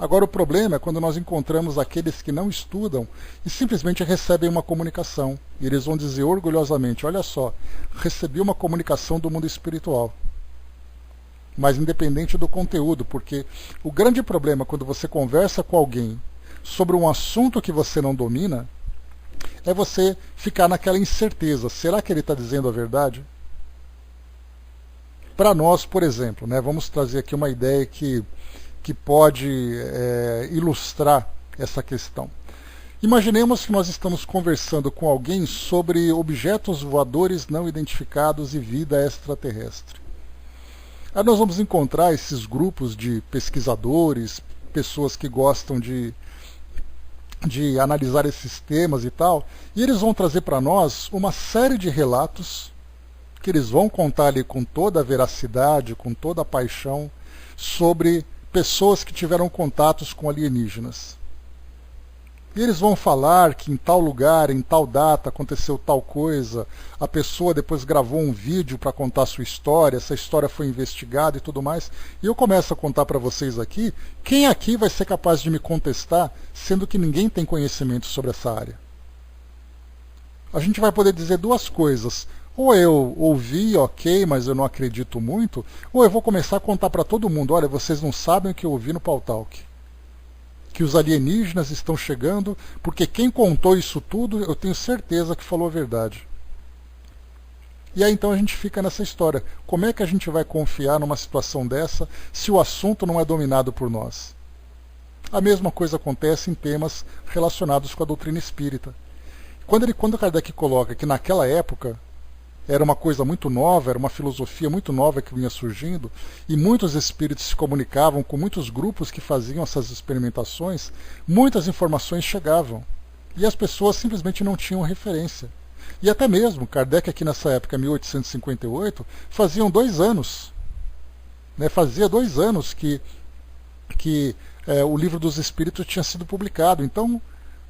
Agora, o problema é quando nós encontramos aqueles que não estudam e simplesmente recebem uma comunicação. E eles vão dizer orgulhosamente, olha só, recebi uma comunicação do mundo espiritual. Mas independente do conteúdo, porque o grande problema quando você conversa com alguém sobre um assunto que você não domina, é você ficar naquela incerteza. Será que ele está dizendo a verdade? Para nós, por exemplo, né, vamos trazer aqui uma ideia que pode ilustrar essa questão. Imaginemos que nós estamos conversando com alguém sobre objetos voadores não identificados e vida extraterrestre. Aí nós vamos encontrar esses grupos de pesquisadores, pessoas que gostam de analisar esses temas e tal, e eles vão trazer para nós uma série de relatos que eles vão contar ali com toda a veracidade, com toda a paixão, sobre pessoas que tiveram contatos com alienígenas. E eles vão falar que em tal lugar, em tal data, aconteceu tal coisa, a pessoa depois gravou um vídeo para contar a sua história, essa história foi investigada e tudo mais. E eu começo a contar para vocês aqui, quem aqui vai ser capaz de me contestar, sendo que ninguém tem conhecimento sobre essa área? A gente vai poder dizer duas coisas. Ou eu ouvi, ok, mas eu não acredito muito, ou eu vou começar a contar para todo mundo, olha, vocês não sabem o que eu ouvi no Pautalk. Que os alienígenas estão chegando, porque quem contou isso tudo, eu tenho certeza que falou a verdade. E aí então a gente fica nessa história. Como é que a gente vai confiar numa situação dessa, se o assunto não é dominado por nós? A mesma coisa acontece em temas relacionados com a doutrina espírita. Quando Kardec coloca que naquela época era uma coisa muito nova, era uma filosofia muito nova que vinha surgindo, e muitos espíritos se comunicavam com muitos grupos que faziam essas experimentações, muitas informações chegavam, e as pessoas simplesmente não tinham referência. E até mesmo, Kardec aqui nessa época, 1858, faziam 2 anos, né, fazia 2 anos que o Livro dos Espíritos tinha sido publicado, então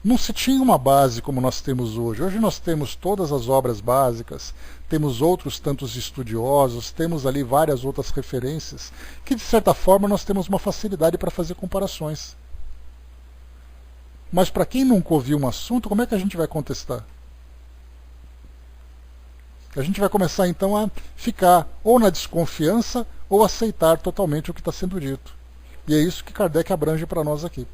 não se tinha uma base como nós temos hoje. Hoje nós temos todas as obras básicas, temos outros tantos estudiosos, temos ali várias outras referências, que de certa forma nós temos uma facilidade para fazer comparações. Mas para quem nunca ouviu um assunto, como é que a gente vai contestar? A gente vai começar então a ficar ou na desconfiança ou aceitar totalmente o que está sendo dito. E é isso que Kardec abrange para nós aqui.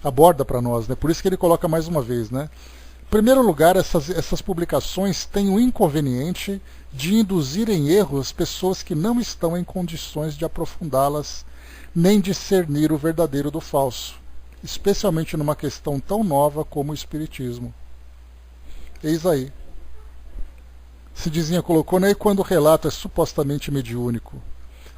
Aborda para nós, né? Por isso que ele coloca mais uma vez, né? Em primeiro lugar, essas publicações têm o inconveniente de induzir em erro as pessoas que não estão em condições de aprofundá-las, nem discernir o verdadeiro do falso, especialmente numa questão tão nova como o Espiritismo. Eis aí. Cidizinha colocou, né? E quando o relato é supostamente mediúnico,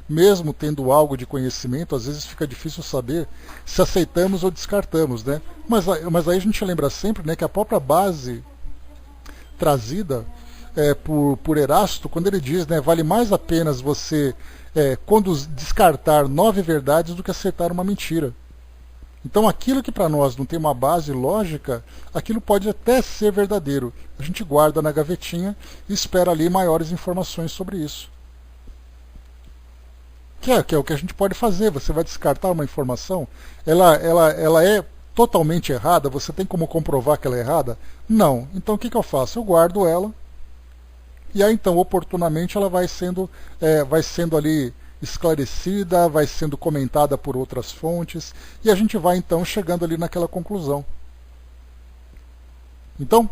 mesmo tendo algo de conhecimento, às vezes fica difícil saber se aceitamos ou descartamos, né? Mas aí a gente lembra sempre, né, que a própria base trazida por Erasto, quando ele diz, né, vale mais a pena você descartar 9 verdades do que acertar uma mentira. Então aquilo que para nós não tem uma base lógica, aquilo pode até ser verdadeiro. A gente guarda na gavetinha e espera ali maiores informações sobre isso. Que é o que a gente pode fazer. Você vai descartar uma informação, ela é totalmente errada, você tem como comprovar que ela é errada? Não. Então o que eu faço? Eu guardo ela, e aí então oportunamente ela vai sendo ali esclarecida, vai sendo comentada por outras fontes, e a gente vai então chegando ali naquela conclusão. Então,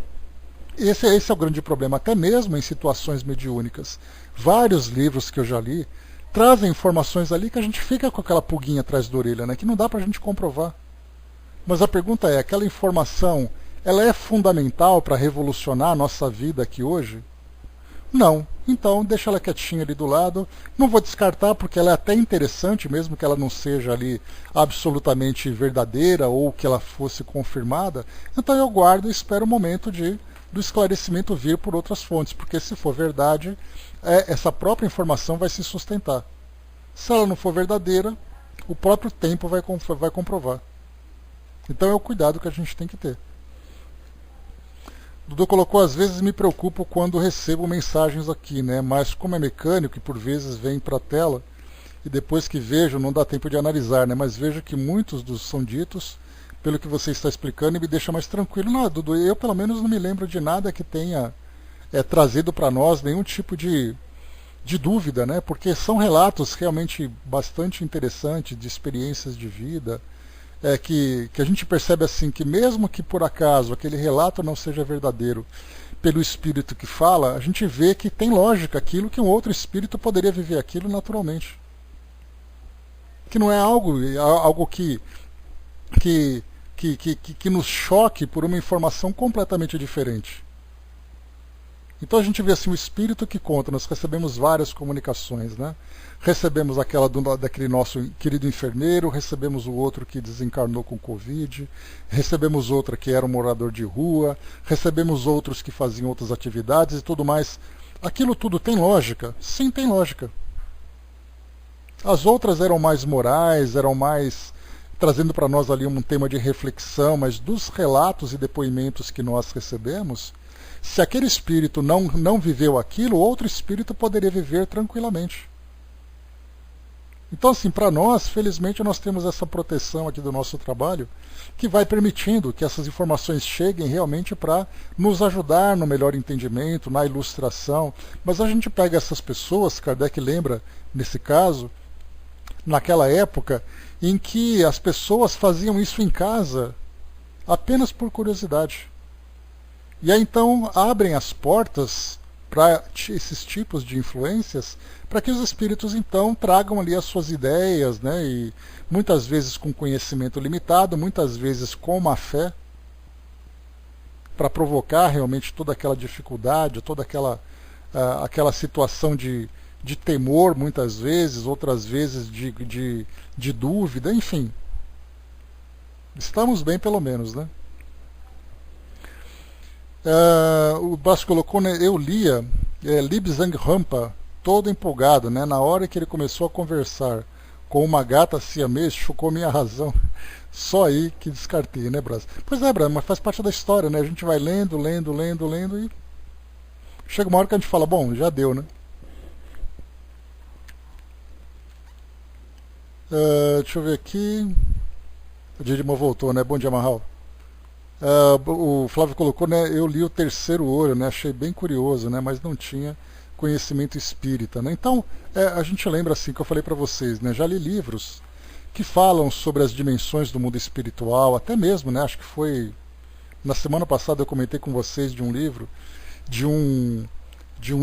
esse é o grande problema, até mesmo em situações mediúnicas. Vários livros que eu já li trazem informações ali que a gente fica com aquela pulguinha atrás da orelha, né, que não dá para a gente comprovar. Mas a pergunta é, aquela informação, ela é fundamental para revolucionar a nossa vida aqui hoje? Não. Então, deixa ela quietinha ali do lado. Não vou descartar, porque ela é até interessante, mesmo que ela não seja ali absolutamente verdadeira ou que ela fosse confirmada. Então, eu guardo e espero o momento do esclarecimento vir por outras fontes, porque se for verdade, essa própria informação vai se sustentar. Se ela não for verdadeira, o próprio tempo vai comprovar. Então, é o cuidado que a gente tem que ter. Dudu colocou, às vezes me preocupo quando recebo mensagens aqui, né? Mas como é mecânico e por vezes vem para a tela e depois que vejo não dá tempo de analisar, né? Mas vejo que muitos dos são ditos pelo que você está explicando e me deixa mais tranquilo. Não, Dudu, eu pelo menos não me lembro de nada que tenha trazido para nós nenhum tipo de dúvida, né? Porque são relatos realmente bastante interessantes de experiências de vida. Que a gente percebe assim que mesmo que por acaso aquele relato não seja verdadeiro pelo espírito que fala, a gente vê que tem lógica aquilo que um outro espírito poderia viver aquilo naturalmente. Que não é algo que nos choque por uma informação completamente diferente. Então a gente vê assim o espírito que conta, nós recebemos várias comunicações, né? Recebemos aquela daquele nosso querido enfermeiro, recebemos o outro que desencarnou com Covid, recebemos outra que era um morador de rua, recebemos outros que faziam outras atividades e tudo mais. Aquilo tudo tem lógica? Sim, tem lógica. As outras eram mais morais, eram mais trazendo para nós ali um tema de reflexão, mas dos relatos e depoimentos que nós recebemos, se aquele espírito não viveu aquilo, outro espírito poderia viver tranquilamente. Então, assim, para nós, felizmente, nós temos essa proteção aqui do nosso trabalho, que vai permitindo que essas informações cheguem realmente para nos ajudar no melhor entendimento, na ilustração. Mas a gente pega essas pessoas, Kardec lembra, nesse caso, naquela época em que as pessoas faziam isso em casa apenas por curiosidade. E aí então abrem as portas para esses tipos de influências, para que os espíritos então tragam ali as suas ideias, né, e muitas vezes com conhecimento limitado, muitas vezes com má fé, para provocar realmente toda aquela dificuldade, toda aquela situação de temor muitas vezes, outras vezes de dúvida, enfim. Estamos bem pelo menos, né? O Basso colocou, né, eu lia Libsang Rampa, todo empolgado, né, na hora que ele começou a conversar com uma gata siamês, chocou minha razão. Só aí que descartei, né, Brás? Pois é, Brás, mas faz parte da história, né? A gente vai lendo e chega uma hora que a gente fala, bom, já deu, né? Deixa eu ver aqui. O Didimo voltou, né? Bom dia, Marral. O Flávio colocou, né? Eu li o Terceiro Olho, né? Achei bem curioso, né? Mas não tinha conhecimento espírita, né? Então, a gente lembra assim que eu falei para vocês, né? Já li livros que falam sobre as dimensões do mundo espiritual, até mesmo, né? Acho que foi na semana passada eu comentei com vocês de um livro de um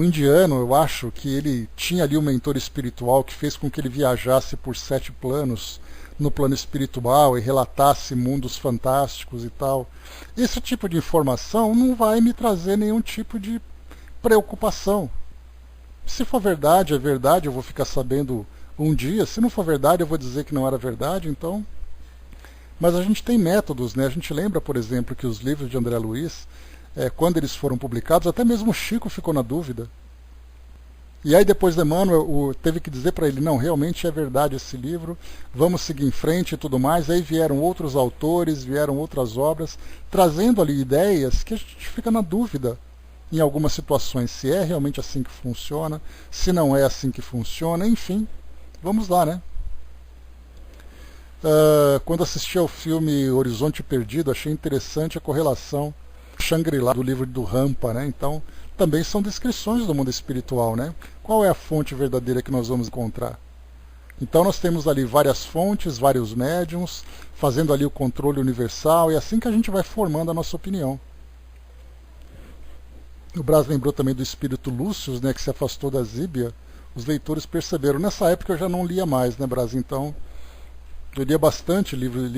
indiano, eu acho, que ele tinha ali um mentor espiritual que fez com que ele viajasse por 7 planos no plano espiritual e relatasse mundos fantásticos e tal. Esse tipo de informação não vai me trazer nenhum tipo de preocupação. Se for verdade, é verdade, eu vou ficar sabendo um dia. Se não for verdade, eu vou dizer que não era verdade, então. Mas a gente tem métodos, né? A gente lembra, por exemplo, que os livros de André Luiz, quando eles foram publicados, até mesmo o Chico ficou na dúvida. E aí depois Emmanuel teve que dizer para ele, não, realmente é verdade esse livro, vamos seguir em frente e tudo mais. Aí vieram outros autores, vieram outras obras, trazendo ali ideias que a gente fica na dúvida em algumas situações, se é realmente assim que funciona, se não é assim que funciona, enfim, vamos lá, né? Quando assisti ao filme Horizonte Perdido, achei interessante a correlação Shangri-La do livro do Rampa, né? Então, também são descrições do mundo espiritual, né? Qual é a fonte verdadeira que nós vamos encontrar? Então nós temos ali várias fontes, vários médiums, fazendo ali o controle universal, e é assim que a gente vai formando a nossa opinião. O Brás lembrou também do espírito Lúcio, né, que se afastou da Zíbia. Os leitores perceberam. Nessa época eu já não lia mais, né, Brás? Então, eu lia bastante livros,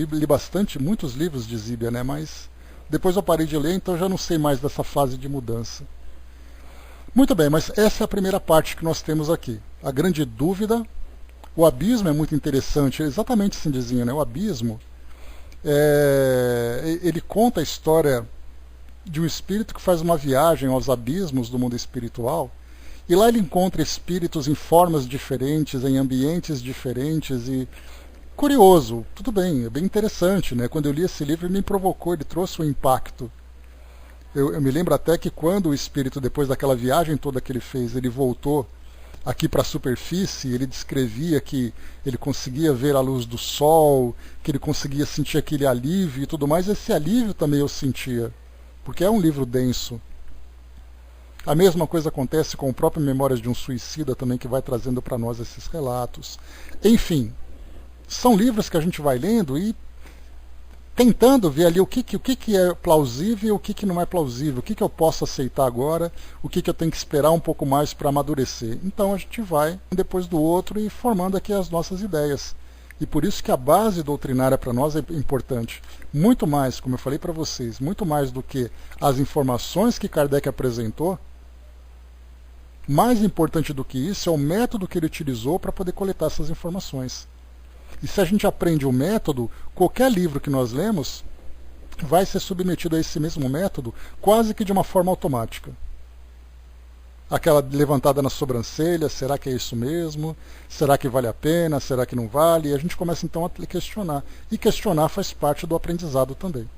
muitos livros de Zíbia, né, mas depois eu parei de ler, então eu já não sei mais dessa fase de mudança. Muito bem, mas essa é a primeira parte que nós temos aqui. A grande dúvida, o abismo é muito interessante, é exatamente assim dizia, né? O abismo, ele conta a história de um espírito que faz uma viagem aos abismos do mundo espiritual, e lá ele encontra espíritos em formas diferentes, em ambientes diferentes, e curioso, tudo bem, é bem interessante, né? Quando eu li esse livro, ele me provocou, ele trouxe um impacto. Eu me lembro até que quando o espírito, depois daquela viagem toda que ele fez, ele voltou aqui para a superfície, ele descrevia que ele conseguia ver a luz do sol, que ele conseguia sentir aquele alívio e tudo mais. Esse alívio também eu sentia, porque é um livro denso. A mesma coisa acontece com o próprio Memórias de um Suicida também, que vai trazendo para nós esses relatos. Enfim, são livros que a gente vai lendo e tentando ver ali o que é plausível e o que não é plausível, o que eu posso aceitar agora, o que eu tenho que esperar um pouco mais para amadurecer. Então a gente vai, um depois do outro, e formando aqui as nossas ideias. E por isso que a base doutrinária para nós é importante. Muito mais, como eu falei para vocês, muito mais do que as informações que Kardec apresentou, mais importante do que isso é o método que ele utilizou para poder coletar essas informações. E se a gente aprende o método, qualquer livro que nós lemos vai ser submetido a esse mesmo método, quase que de uma forma automática. Aquela levantada na sobrancelha, será que é isso mesmo? Será que vale a pena? Será que não vale? E a gente começa então a questionar. E questionar faz parte do aprendizado também.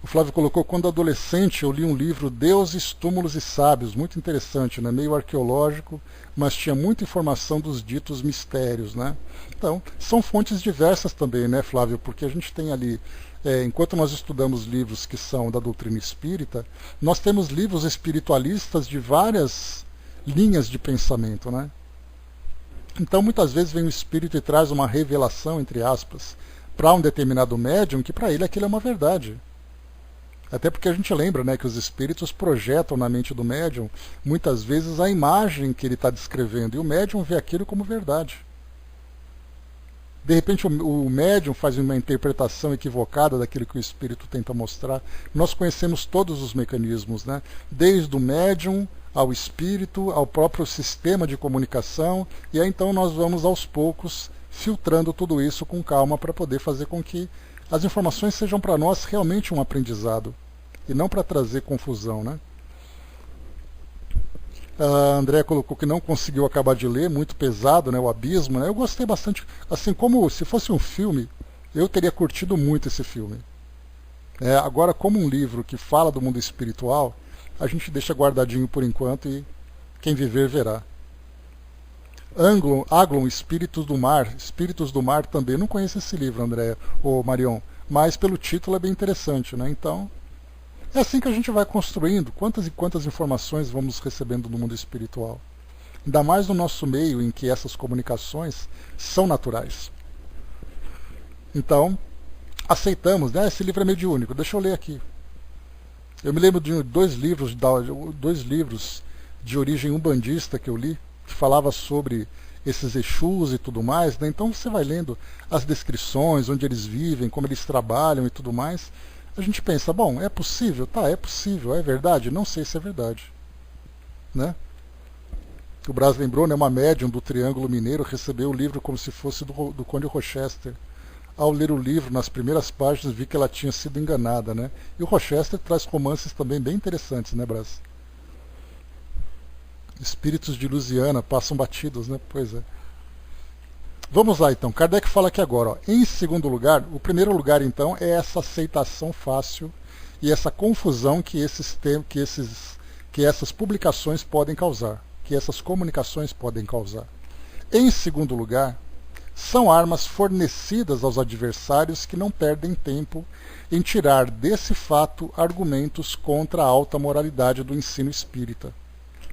O Flávio colocou, quando adolescente eu li um livro, Deuses, Túmulos e Sábios, muito interessante, né? Meio arqueológico, mas tinha muita informação dos ditos mistérios, né? Então, são fontes diversas também, né, Flávio? Porque a gente tem ali, enquanto nós estudamos livros que são da doutrina espírita, nós temos livros espiritualistas de várias linhas de pensamento, né? Então, muitas vezes vem o espírito e traz uma revelação, entre aspas, para um determinado médium, que para ele aquilo é uma verdade. Até porque a gente lembra, né, que os espíritos projetam na mente do médium, muitas vezes, a imagem que ele está descrevendo, e o médium vê aquilo como verdade. De repente o médium faz uma interpretação equivocada daquilo que o espírito tenta mostrar. Nós conhecemos todos os mecanismos, né? Desde o médium ao espírito, ao próprio sistema de comunicação, e aí então nós vamos aos poucos filtrando tudo isso com calma para poder fazer com que as informações sejam para nós realmente um aprendizado, e não para trazer confusão, né? A André colocou que não conseguiu acabar de ler, muito pesado, né, o Abismo, né? Eu gostei bastante, assim como se fosse um filme, eu teria curtido muito esse filme. Agora, como um livro que fala do mundo espiritual, a gente deixa guardadinho por enquanto e quem viver verá. Aglon, Espíritos do Mar também. Não conheço esse livro, André ou Marion, mas pelo título é bem interessante, né? Então, é assim que a gente vai construindo. Quantas e quantas informações vamos recebendo do mundo espiritual? Ainda mais no nosso meio, em que essas comunicações são naturais. Então, aceitamos, né? Esse livro é mediúnico, deixa eu ler aqui. Eu me lembro de dois livros de origem umbandista que eu li, que falava sobre esses Exus e tudo mais, né? Então você vai lendo as descrições, onde eles vivem, como eles trabalham e tudo mais. A gente pensa, bom, é possível? Tá, é possível, é verdade? Não sei se é verdade, né? O Brás lembrou, né, uma médium do Triângulo Mineiro recebeu o livro como se fosse do Conde Rochester. Ao ler o livro, nas primeiras páginas, vi que ela tinha sido enganada, né? E o Rochester traz romances também bem interessantes, né, Brás? Espíritos de Lusiana passam batidos, né? Pois é. Vamos lá, então. Kardec fala aqui agora, ó. Em segundo lugar, o primeiro lugar, então, é essa aceitação fácil e essa confusão que essas publicações podem causar, que essas comunicações podem causar. Em segundo lugar, são armas fornecidas aos adversários que não perdem tempo em tirar desse fato argumentos contra a alta moralidade do ensino espírita.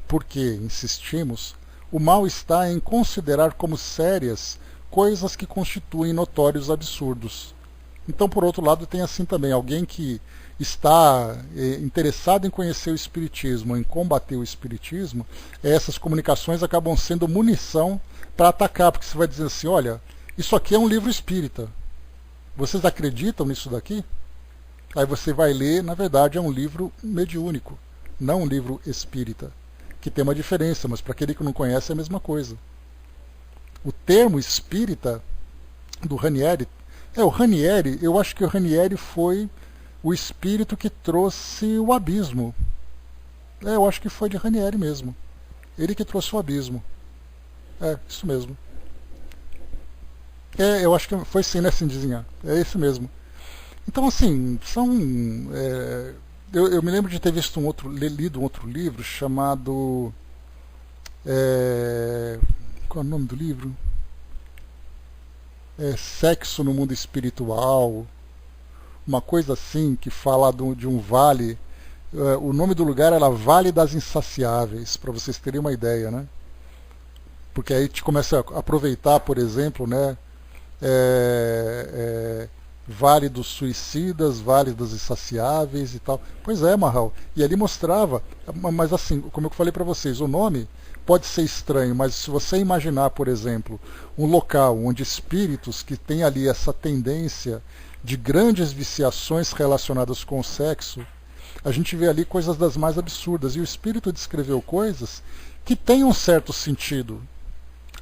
Porque, insistimos, o mal está em considerar como sérias coisas que constituem notórios absurdos. Então, por outro lado, tem assim também alguém que está interessado em conhecer o Espiritismo, em combater o Espiritismo, essas comunicações acabam sendo munição para atacar, porque você vai dizer assim, olha, isso aqui é um livro espírita. Vocês acreditam nisso daqui? Aí você vai ler, na verdade é um livro mediúnico, não um livro espírita. que tem uma diferença, mas para aquele que não conhece é a mesma coisa. O termo espírita do Ranieri, o Ranieri, eu acho que o Ranieri foi o espírito que trouxe o abismo. Eu acho que foi de Ranieri mesmo. Ele que trouxe o abismo. Isso mesmo. Eu acho que foi sim, né, Cindizinha? É isso mesmo. Então, assim, eu me lembro de ter visto lido um outro livro chamado... qual é o nome do livro? Sexo no Mundo Espiritual. Uma coisa assim, que fala de um vale. O nome do lugar era Vale das Insaciáveis, para vocês terem uma ideia, né? Porque aí te começa a aproveitar, por exemplo, né? Vale dos Suicidas, Vale das Insaciáveis e tal. Pois é, Marral. E ali mostrava, mas assim, como eu falei para vocês, o nome pode ser estranho, mas se você imaginar, por exemplo, um local onde espíritos que têm ali essa tendência de grandes viciações relacionadas com o sexo, a gente vê ali coisas das mais absurdas. E o espírito descreveu coisas que têm um certo sentido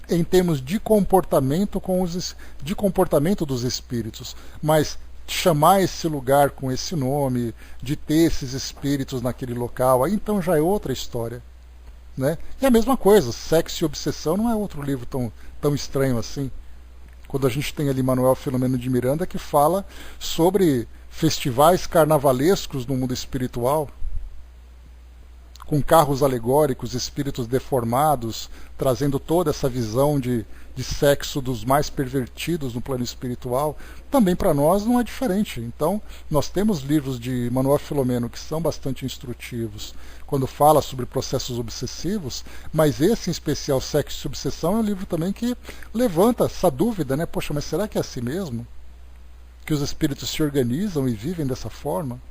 em termos de comportamento de comportamento dos espíritos, mas chamar esse lugar com esse nome, de ter esses espíritos naquele local, aí então já é outra história, né? E a mesma coisa, Sexo e Obsessão não é outro livro tão estranho assim. Quando a gente tem ali Manuel Filomeno de Miranda que fala sobre festivais carnavalescos no mundo espiritual, com carros alegóricos, espíritos deformados, trazendo toda essa visão de sexo dos mais pervertidos no plano espiritual, também para nós não é diferente. Então, nós temos livros de Manuel Filomeno que são bastante instrutivos, quando fala sobre processos obsessivos, mas esse em especial, Sexo e Obsessão, é um livro também que levanta essa dúvida, né? Poxa, mas será que é assim mesmo? Que os espíritos se organizam e vivem dessa forma?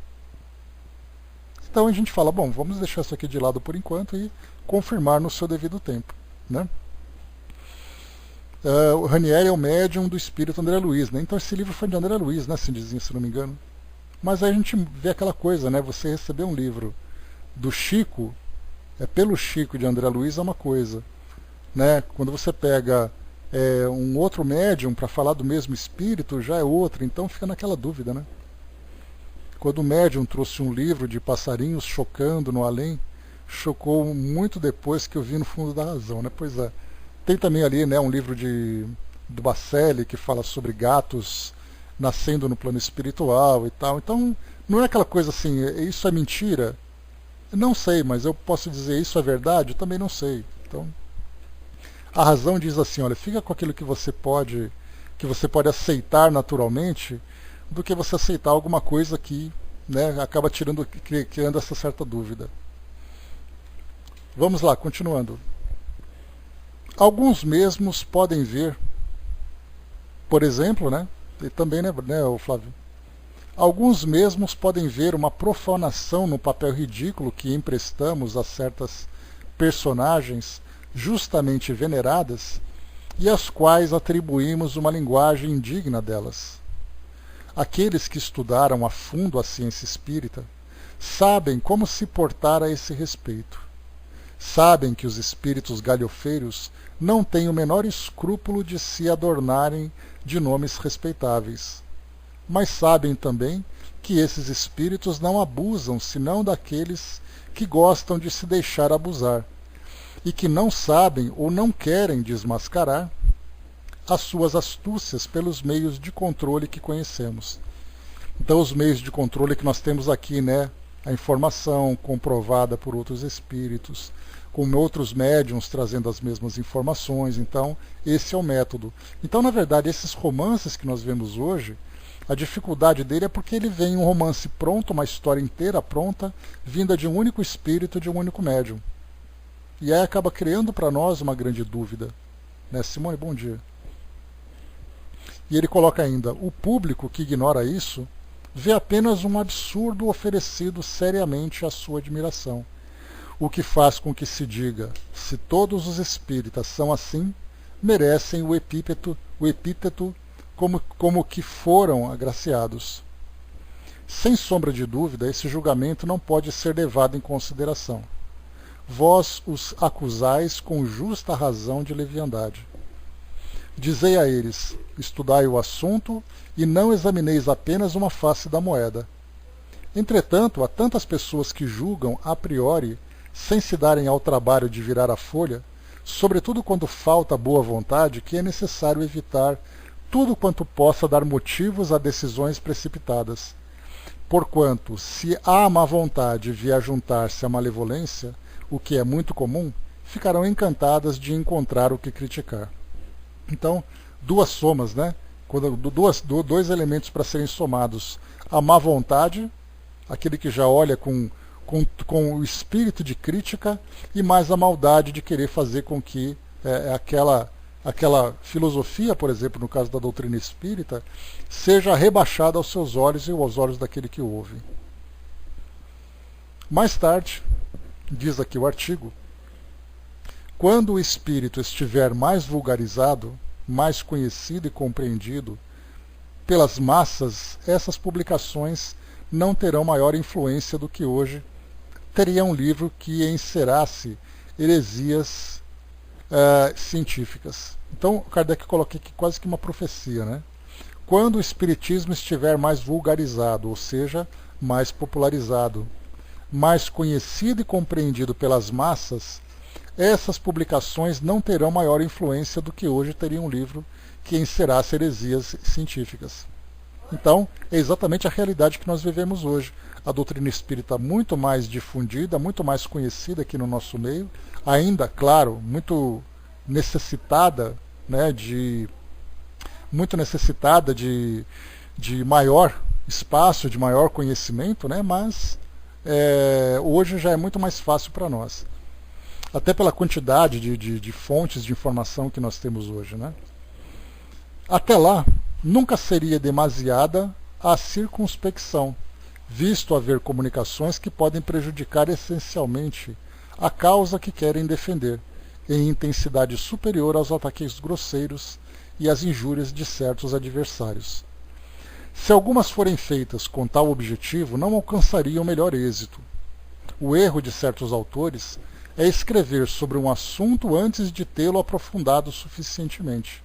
Então a gente fala, bom, vamos deixar isso aqui de lado por enquanto e confirmar no seu devido tempo, né? O Ranieri é o médium do espírito André Luiz, né? Então esse livro foi de André Luiz, né, Cindizinho, se não me engano. Mas aí a gente vê aquela coisa, né? Você receber um livro do Chico, pelo Chico de André Luiz é uma coisa, né? Quando você pega um outro médium para falar do mesmo espírito, já é outra, então fica naquela dúvida, né? Quando o médium trouxe um livro de passarinhos chocando no além, chocou muito depois que eu vi No Fundo da Razão, né? Pois é. Tem também ali, né, um livro do Bacelli que fala sobre gatos nascendo no plano espiritual e tal. Então, não é aquela coisa assim, isso é mentira? Não sei, mas eu posso dizer isso é verdade? Eu também não sei. Então, a razão diz assim, olha, fica com aquilo que você pode aceitar naturalmente, do que você aceitar alguma coisa que, né, acaba criando essa certa dúvida. Vamos lá, continuando. Alguns mesmos podem ver, por exemplo, né, e também, né, Flávio? Alguns mesmos podem ver uma profanação no papel ridículo que emprestamos a certas personagens justamente veneradas e às quais atribuímos uma linguagem indigna delas. Aqueles que estudaram a fundo a ciência espírita sabem como se portar a esse respeito. Sabem que os espíritos galhofeiros não têm o menor escrúpulo de se adornarem de nomes respeitáveis. Mas sabem também que esses espíritos não abusam senão daqueles que gostam de se deixar abusar, e que não sabem ou não querem desmascarar as suas astúcias pelos meios de controle que conhecemos. Então, os meios de controle que nós temos aqui, né, a informação comprovada por outros espíritos, com outros médiums trazendo as mesmas informações. Então, esse é o método. Então, na verdade, esses romances que nós vemos hoje, a dificuldade dele é porque ele vem um romance pronto, uma história inteira pronta, vinda de um único espírito, de um único médium. E aí acaba criando para nós uma grande dúvida. Né, Simone, bom dia. E ele coloca ainda, o público que ignora isso vê apenas um absurdo oferecido seriamente à sua admiração, o que faz com que se diga, se todos os espíritas são assim, merecem o epíteto como que foram agraciados. Sem sombra de dúvida, esse julgamento não pode ser levado em consideração. vós os acusais com justa razão de leviandade. Dizei a eles, estudai o assunto, e não examineis apenas uma face da moeda. Entretanto, há tantas pessoas que julgam a priori, sem se darem ao trabalho de virar a folha, sobretudo quando falta boa vontade, que é necessário evitar tudo quanto possa dar motivos a decisões precipitadas. Porquanto, se a má vontade vier juntar-se à malevolência, o que é muito comum, ficarão encantadas de encontrar o que criticar. Então, duas somas, né? Dois elementos para serem somados. A má vontade, aquele que já olha com o espírito de crítica, e mais a maldade de querer fazer com que aquela filosofia, por exemplo, no caso da doutrina espírita, seja rebaixada aos seus olhos e aos olhos daquele que ouve. Mais tarde, diz aqui o artigo, quando o espírito estiver mais vulgarizado, mais conhecido e compreendido pelas massas, essas publicações não terão maior influência do que hoje teria um livro que encerasse heresias científicas. Então, Kardec coloca aqui quase que uma profecia, né? Quando o espiritismo estiver mais vulgarizado, ou seja, mais popularizado, mais conhecido e compreendido pelas massas, essas publicações não terão maior influência do que hoje teria um livro que encerasse heresias científicas. Então, é exatamente a realidade que nós vivemos hoje. A doutrina espírita muito mais difundida, muito mais conhecida aqui no nosso meio, ainda, claro, muito necessitada, né, de maior espaço, de maior conhecimento, né, mas hoje já é muito mais fácil para nós. Até pela quantidade de fontes de informação que nós temos hoje, né? Até lá, nunca seria demasiada a circunspecção, visto haver comunicações que podem prejudicar essencialmente a causa que querem defender, em intensidade superior aos ataques grosseiros e às injúrias de certos adversários. Se algumas forem feitas com tal objetivo, não alcançariam melhor êxito. O erro de certos autores é escrever sobre um assunto antes de tê-lo aprofundado suficientemente,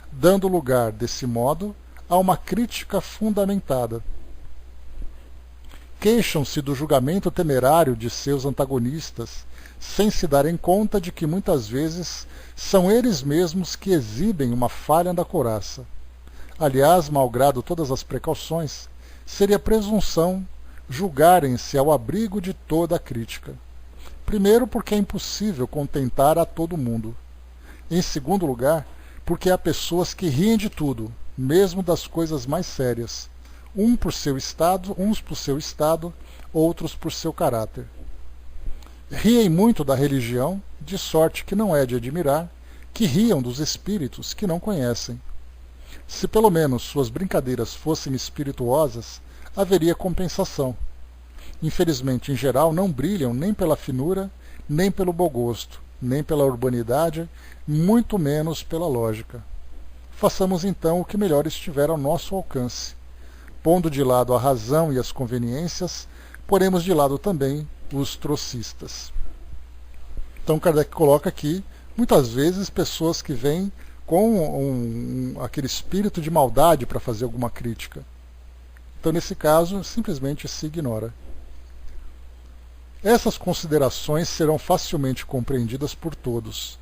dando lugar, desse modo, a uma crítica fundamentada. Queixam-se do julgamento temerário de seus antagonistas, sem se darem conta de que muitas vezes são eles mesmos que exibem uma falha da couraça. Aliás, malgrado todas as precauções, seria presunção julgarem-se ao abrigo de toda a crítica. Primeiro, porque é impossível contentar a todo mundo. Em segundo lugar, porque há pessoas que riem de tudo, mesmo das coisas mais sérias, uns por seu estado, outros por seu caráter. Riem muito da religião, de sorte que não é de admirar que riam dos espíritos que não conhecem. Se pelo menos suas brincadeiras fossem espirituosas, haveria compensação. Infelizmente, em geral, não brilham nem pela finura, nem pelo bom gosto, nem pela urbanidade, muito menos pela lógica. Façamos então o que melhor estiver ao nosso alcance. Pondo de lado a razão e as conveniências, poremos de lado também os trocistas. Então Kardec coloca aqui, muitas vezes, pessoas que vêm com aquele espírito de maldade para fazer alguma crítica. Então, nesse caso, simplesmente se ignora. Essas considerações serão facilmente compreendidas por todos.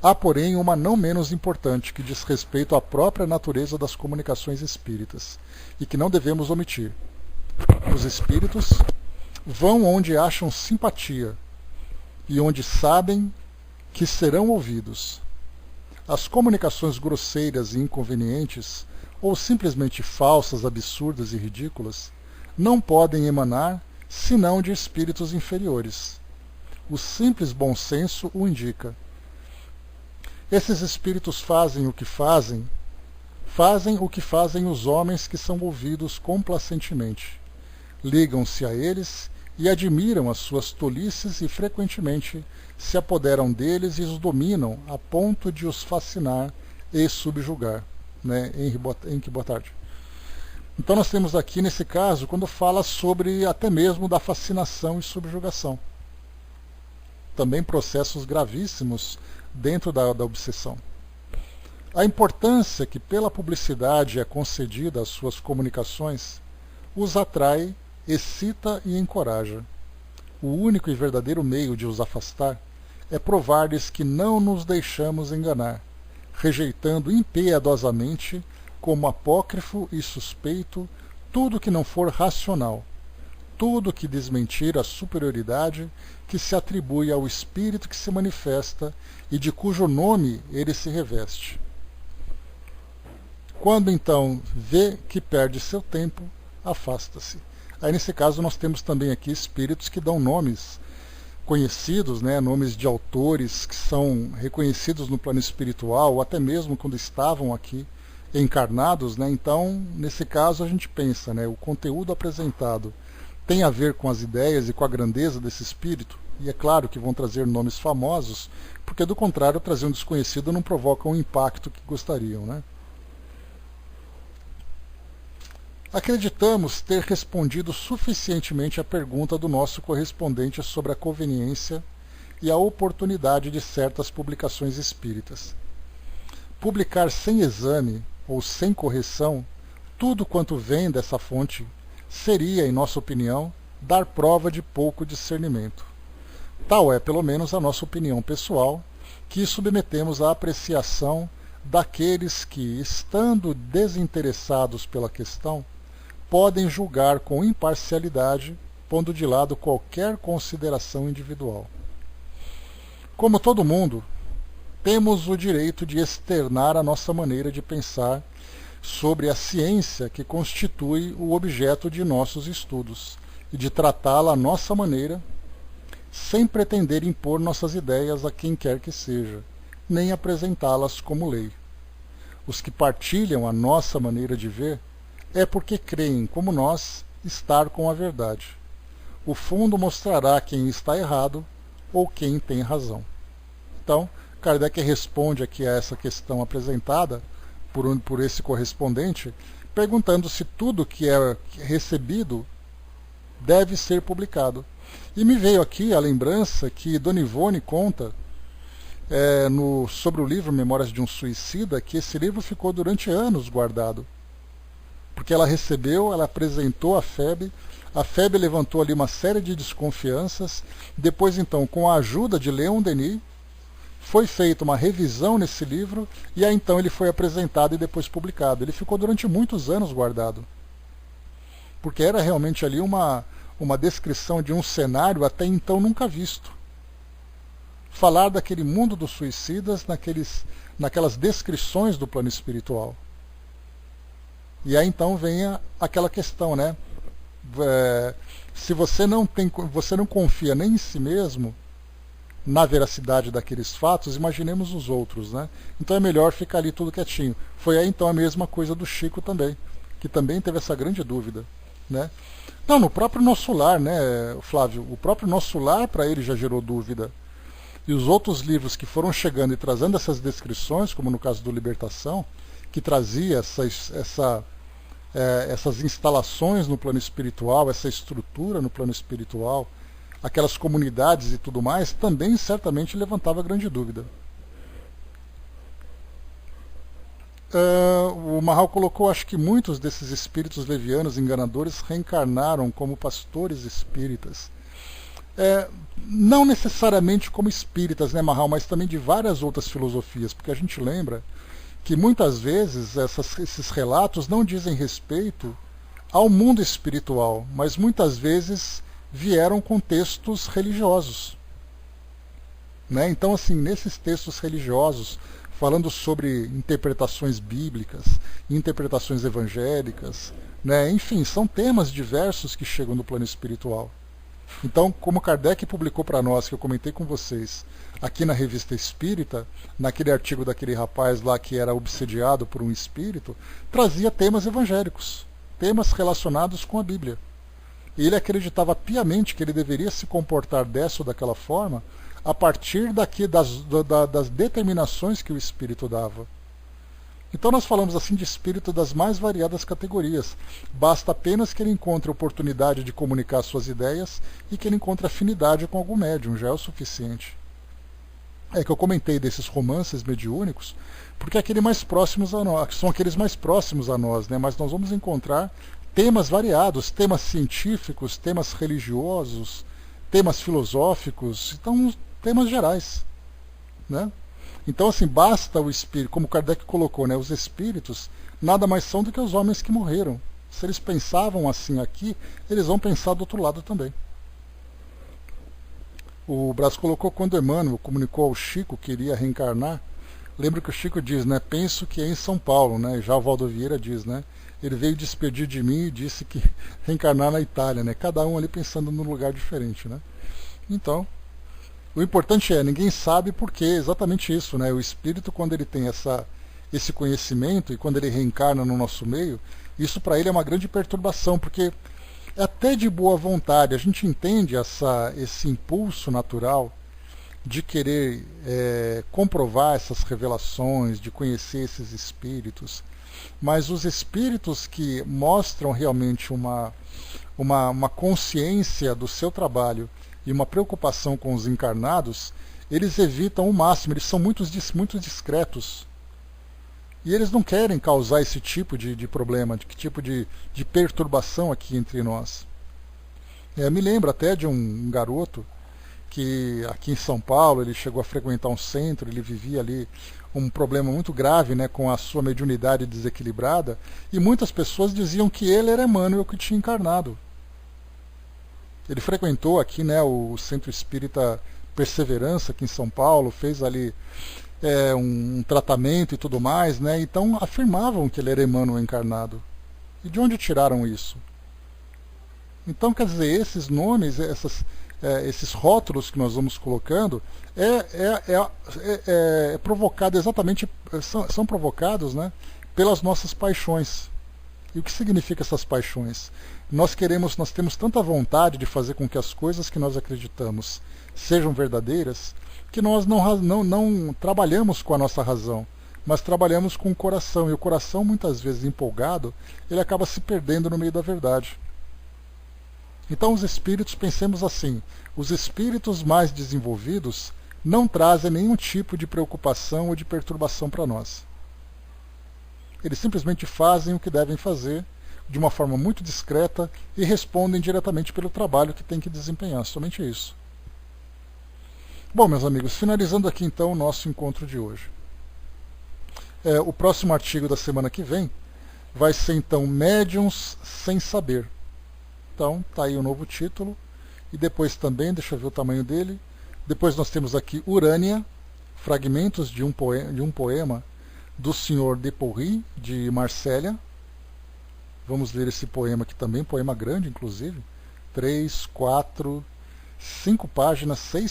Há, porém, uma não menos importante que diz respeito à própria natureza das comunicações espíritas e que não devemos omitir. Os espíritos vão onde acham simpatia e onde sabem que serão ouvidos. As comunicações grosseiras e inconvenientes, ou simplesmente falsas, absurdas e ridículas, não podem emanar senão de espíritos inferiores. O simples bom senso o indica. Esses espíritos fazem o que fazem os homens que são ouvidos complacentemente. Ligam-se a eles e admiram as suas tolices e frequentemente se apoderam deles e os dominam a ponto de os fascinar e subjugar. Né? Henri, boa tarde. Então nós temos aqui, nesse caso, quando fala sobre até mesmo da fascinação e subjugação. também processos gravíssimos dentro da obsessão. A importância que pela publicidade é concedida às suas comunicações os atrai, excita e encoraja. O único e verdadeiro meio de os afastar é provar-lhes que não nos deixamos enganar, rejeitando impiedosamente, como apócrifo e suspeito, tudo que não for racional, tudo que desmentir a superioridade que se atribui ao espírito que se manifesta e de cujo nome ele se reveste. Quando então vê que perde seu tempo, afasta-se. Aí nesse caso nós temos também aqui espíritos que dão nomes conhecidos, né, nomes de autores que são reconhecidos no plano espiritual, ou até mesmo quando estavam aqui encarnados, né? Então, nesse caso a gente pensa, né, o conteúdo apresentado tem a ver com as ideias e com a grandeza desse espírito, e é claro que vão trazer nomes famosos, porque do contrário trazer um desconhecido não provoca o impacto que gostariam, né? Acreditamos ter respondido suficientemente à pergunta do nosso correspondente sobre a conveniência e a oportunidade de certas publicações espíritas. Publicar sem exame ou sem correção tudo quanto vem dessa fonte seria, em nossa opinião, dar prova de pouco discernimento. Tal é, pelo menos, a nossa opinião pessoal, que submetemos à apreciação daqueles que, estando desinteressados pela questão, podem julgar com imparcialidade, pondo de lado qualquer consideração individual. Como todo mundo, temos o direito de externar a nossa maneira de pensar sobre a ciência que constitui o objeto de nossos estudos e de tratá-la à nossa maneira, sem pretender impor nossas ideias a quem quer que seja, nem apresentá-las como lei. Os que partilham a nossa maneira de ver é porque creem, como nós, estar com a verdade. O fundo mostrará quem está errado ou quem tem razão. Então, Kardec responde aqui a essa questão apresentada por esse correspondente, perguntando se tudo que é recebido deve ser publicado. E me veio aqui a lembrança que Dona Ivone conta sobre o livro Memórias de um Suicida, que esse livro ficou durante anos guardado. Porque ela recebeu, ela apresentou a FEB levantou ali uma série de desconfianças, depois então, com a ajuda de Leon Denis, foi feita uma revisão nesse livro, e aí então ele foi apresentado e depois publicado. Ele ficou durante muitos anos guardado, porque era realmente ali uma descrição de um cenário até então nunca visto. Falar daquele mundo dos suicidas naquelas descrições do plano espiritual. E aí então vem aquela questão, né? Se você não confia nem em si mesmo, na veracidade daqueles fatos, imaginemos os outros, né? Então é melhor ficar ali tudo quietinho. Foi aí então a mesma coisa do Chico também, que também teve essa grande dúvida, né? Não, no próprio Nosso Lar, né, Flávio? O próprio Nosso Lar para ele já gerou dúvida. E os outros livros que foram chegando e trazendo essas descrições, como no caso do Libertação, que trazia essas instalações no plano espiritual, essa estrutura no plano espiritual, aquelas comunidades e tudo mais, também certamente levantava grande dúvida. O Marral colocou, acho que muitos desses espíritos levianos enganadores reencarnaram como pastores espíritas. Não necessariamente como espíritas, né, Marral, mas também de várias outras filosofias, porque a gente lembra que muitas vezes esses relatos não dizem respeito ao mundo espiritual, mas muitas vezes vieram com textos religiosos, né? Então, assim, nesses textos religiosos, falando sobre interpretações bíblicas, interpretações evangélicas, né? Enfim, são temas diversos que chegam no plano espiritual. Então, como Kardec publicou para nós, que eu comentei com vocês, aqui na Revista Espírita, naquele artigo daquele rapaz lá que era obsediado por um espírito, trazia temas evangélicos, temas relacionados com a Bíblia. E ele acreditava piamente que ele deveria se comportar dessa ou daquela forma a partir das determinações que o espírito dava. Então nós falamos assim de espírito das mais variadas categorias. Basta apenas que ele encontre oportunidade de comunicar suas ideias e que ele encontre afinidade com algum médium, já é o suficiente. É que eu comentei desses romances mediúnicos, porque são aqueles mais próximos a nós, né? Mas nós vamos encontrar temas variados, temas científicos, temas religiosos, temas filosóficos, então temas gerais, né? Então, assim, basta o espírito, como Kardec colocou, né, os espíritos nada mais são do que os homens que morreram. Se eles pensavam assim aqui, eles vão pensar do outro lado também. O Brás colocou quando Emmanuel comunicou ao Chico que iria reencarnar. Lembra que o Chico diz, né, penso que é em São Paulo, né, já o Valdo Vieira diz, né, ele veio despedir de mim e disse que reencarnar na Itália, né, cada um ali pensando num lugar diferente, né. Então, o importante é, ninguém sabe por que, exatamente isso, né? O espírito, quando ele tem esse conhecimento e quando ele reencarna no nosso meio, isso para ele é uma grande perturbação, porque até de boa vontade a gente entende esse impulso natural de querer comprovar essas revelações, de conhecer esses espíritos, mas os espíritos que mostram realmente uma consciência do seu trabalho e uma preocupação com os encarnados, eles evitam o máximo, eles são muito discretos. E eles não querem causar esse tipo de problema, que tipo de perturbação aqui entre nós. Me lembro até de um garoto que aqui em São Paulo ele chegou a frequentar um centro, ele vivia ali um problema muito grave, né, com a sua mediunidade desequilibrada, e muitas pessoas diziam que ele era Emmanuel que tinha encarnado. Ele frequentou aqui, né, o Centro Espírita Perseverança, aqui em São Paulo, fez ali um tratamento e tudo mais, né, então afirmavam que ele era Emmanuel encarnado. E de onde tiraram isso? Então, quer dizer, esses nomes, esses rótulos que nós vamos colocando, provocado exatamente, são provocados, né, pelas nossas paixões. E o que significa essas paixões? Nós temos tanta vontade de fazer com que as coisas que nós acreditamos sejam verdadeiras, que nós não trabalhamos com a nossa razão, mas trabalhamos com o coração. E o coração, muitas vezes empolgado, ele acaba se perdendo no meio da verdade. Então os espíritos, pensemos assim, os espíritos mais desenvolvidos não trazem nenhum tipo de preocupação ou de perturbação para nós. Eles simplesmente fazem o que devem fazer de uma forma muito discreta e respondem diretamente pelo trabalho que tem que desempenhar, somente isso. Bom, meus amigos, finalizando aqui então o nosso encontro de hoje. O próximo artigo da semana que vem vai ser então Médiuns sem Saber. Então, tá aí o novo título. E depois também, deixa eu ver o tamanho dele. Depois nós temos aqui Urânia, fragmentos de um poema do Sr. de Porry, de Marsella. Vamos ler esse poema aqui também, poema grande, inclusive. 3, 4, 5 páginas, 6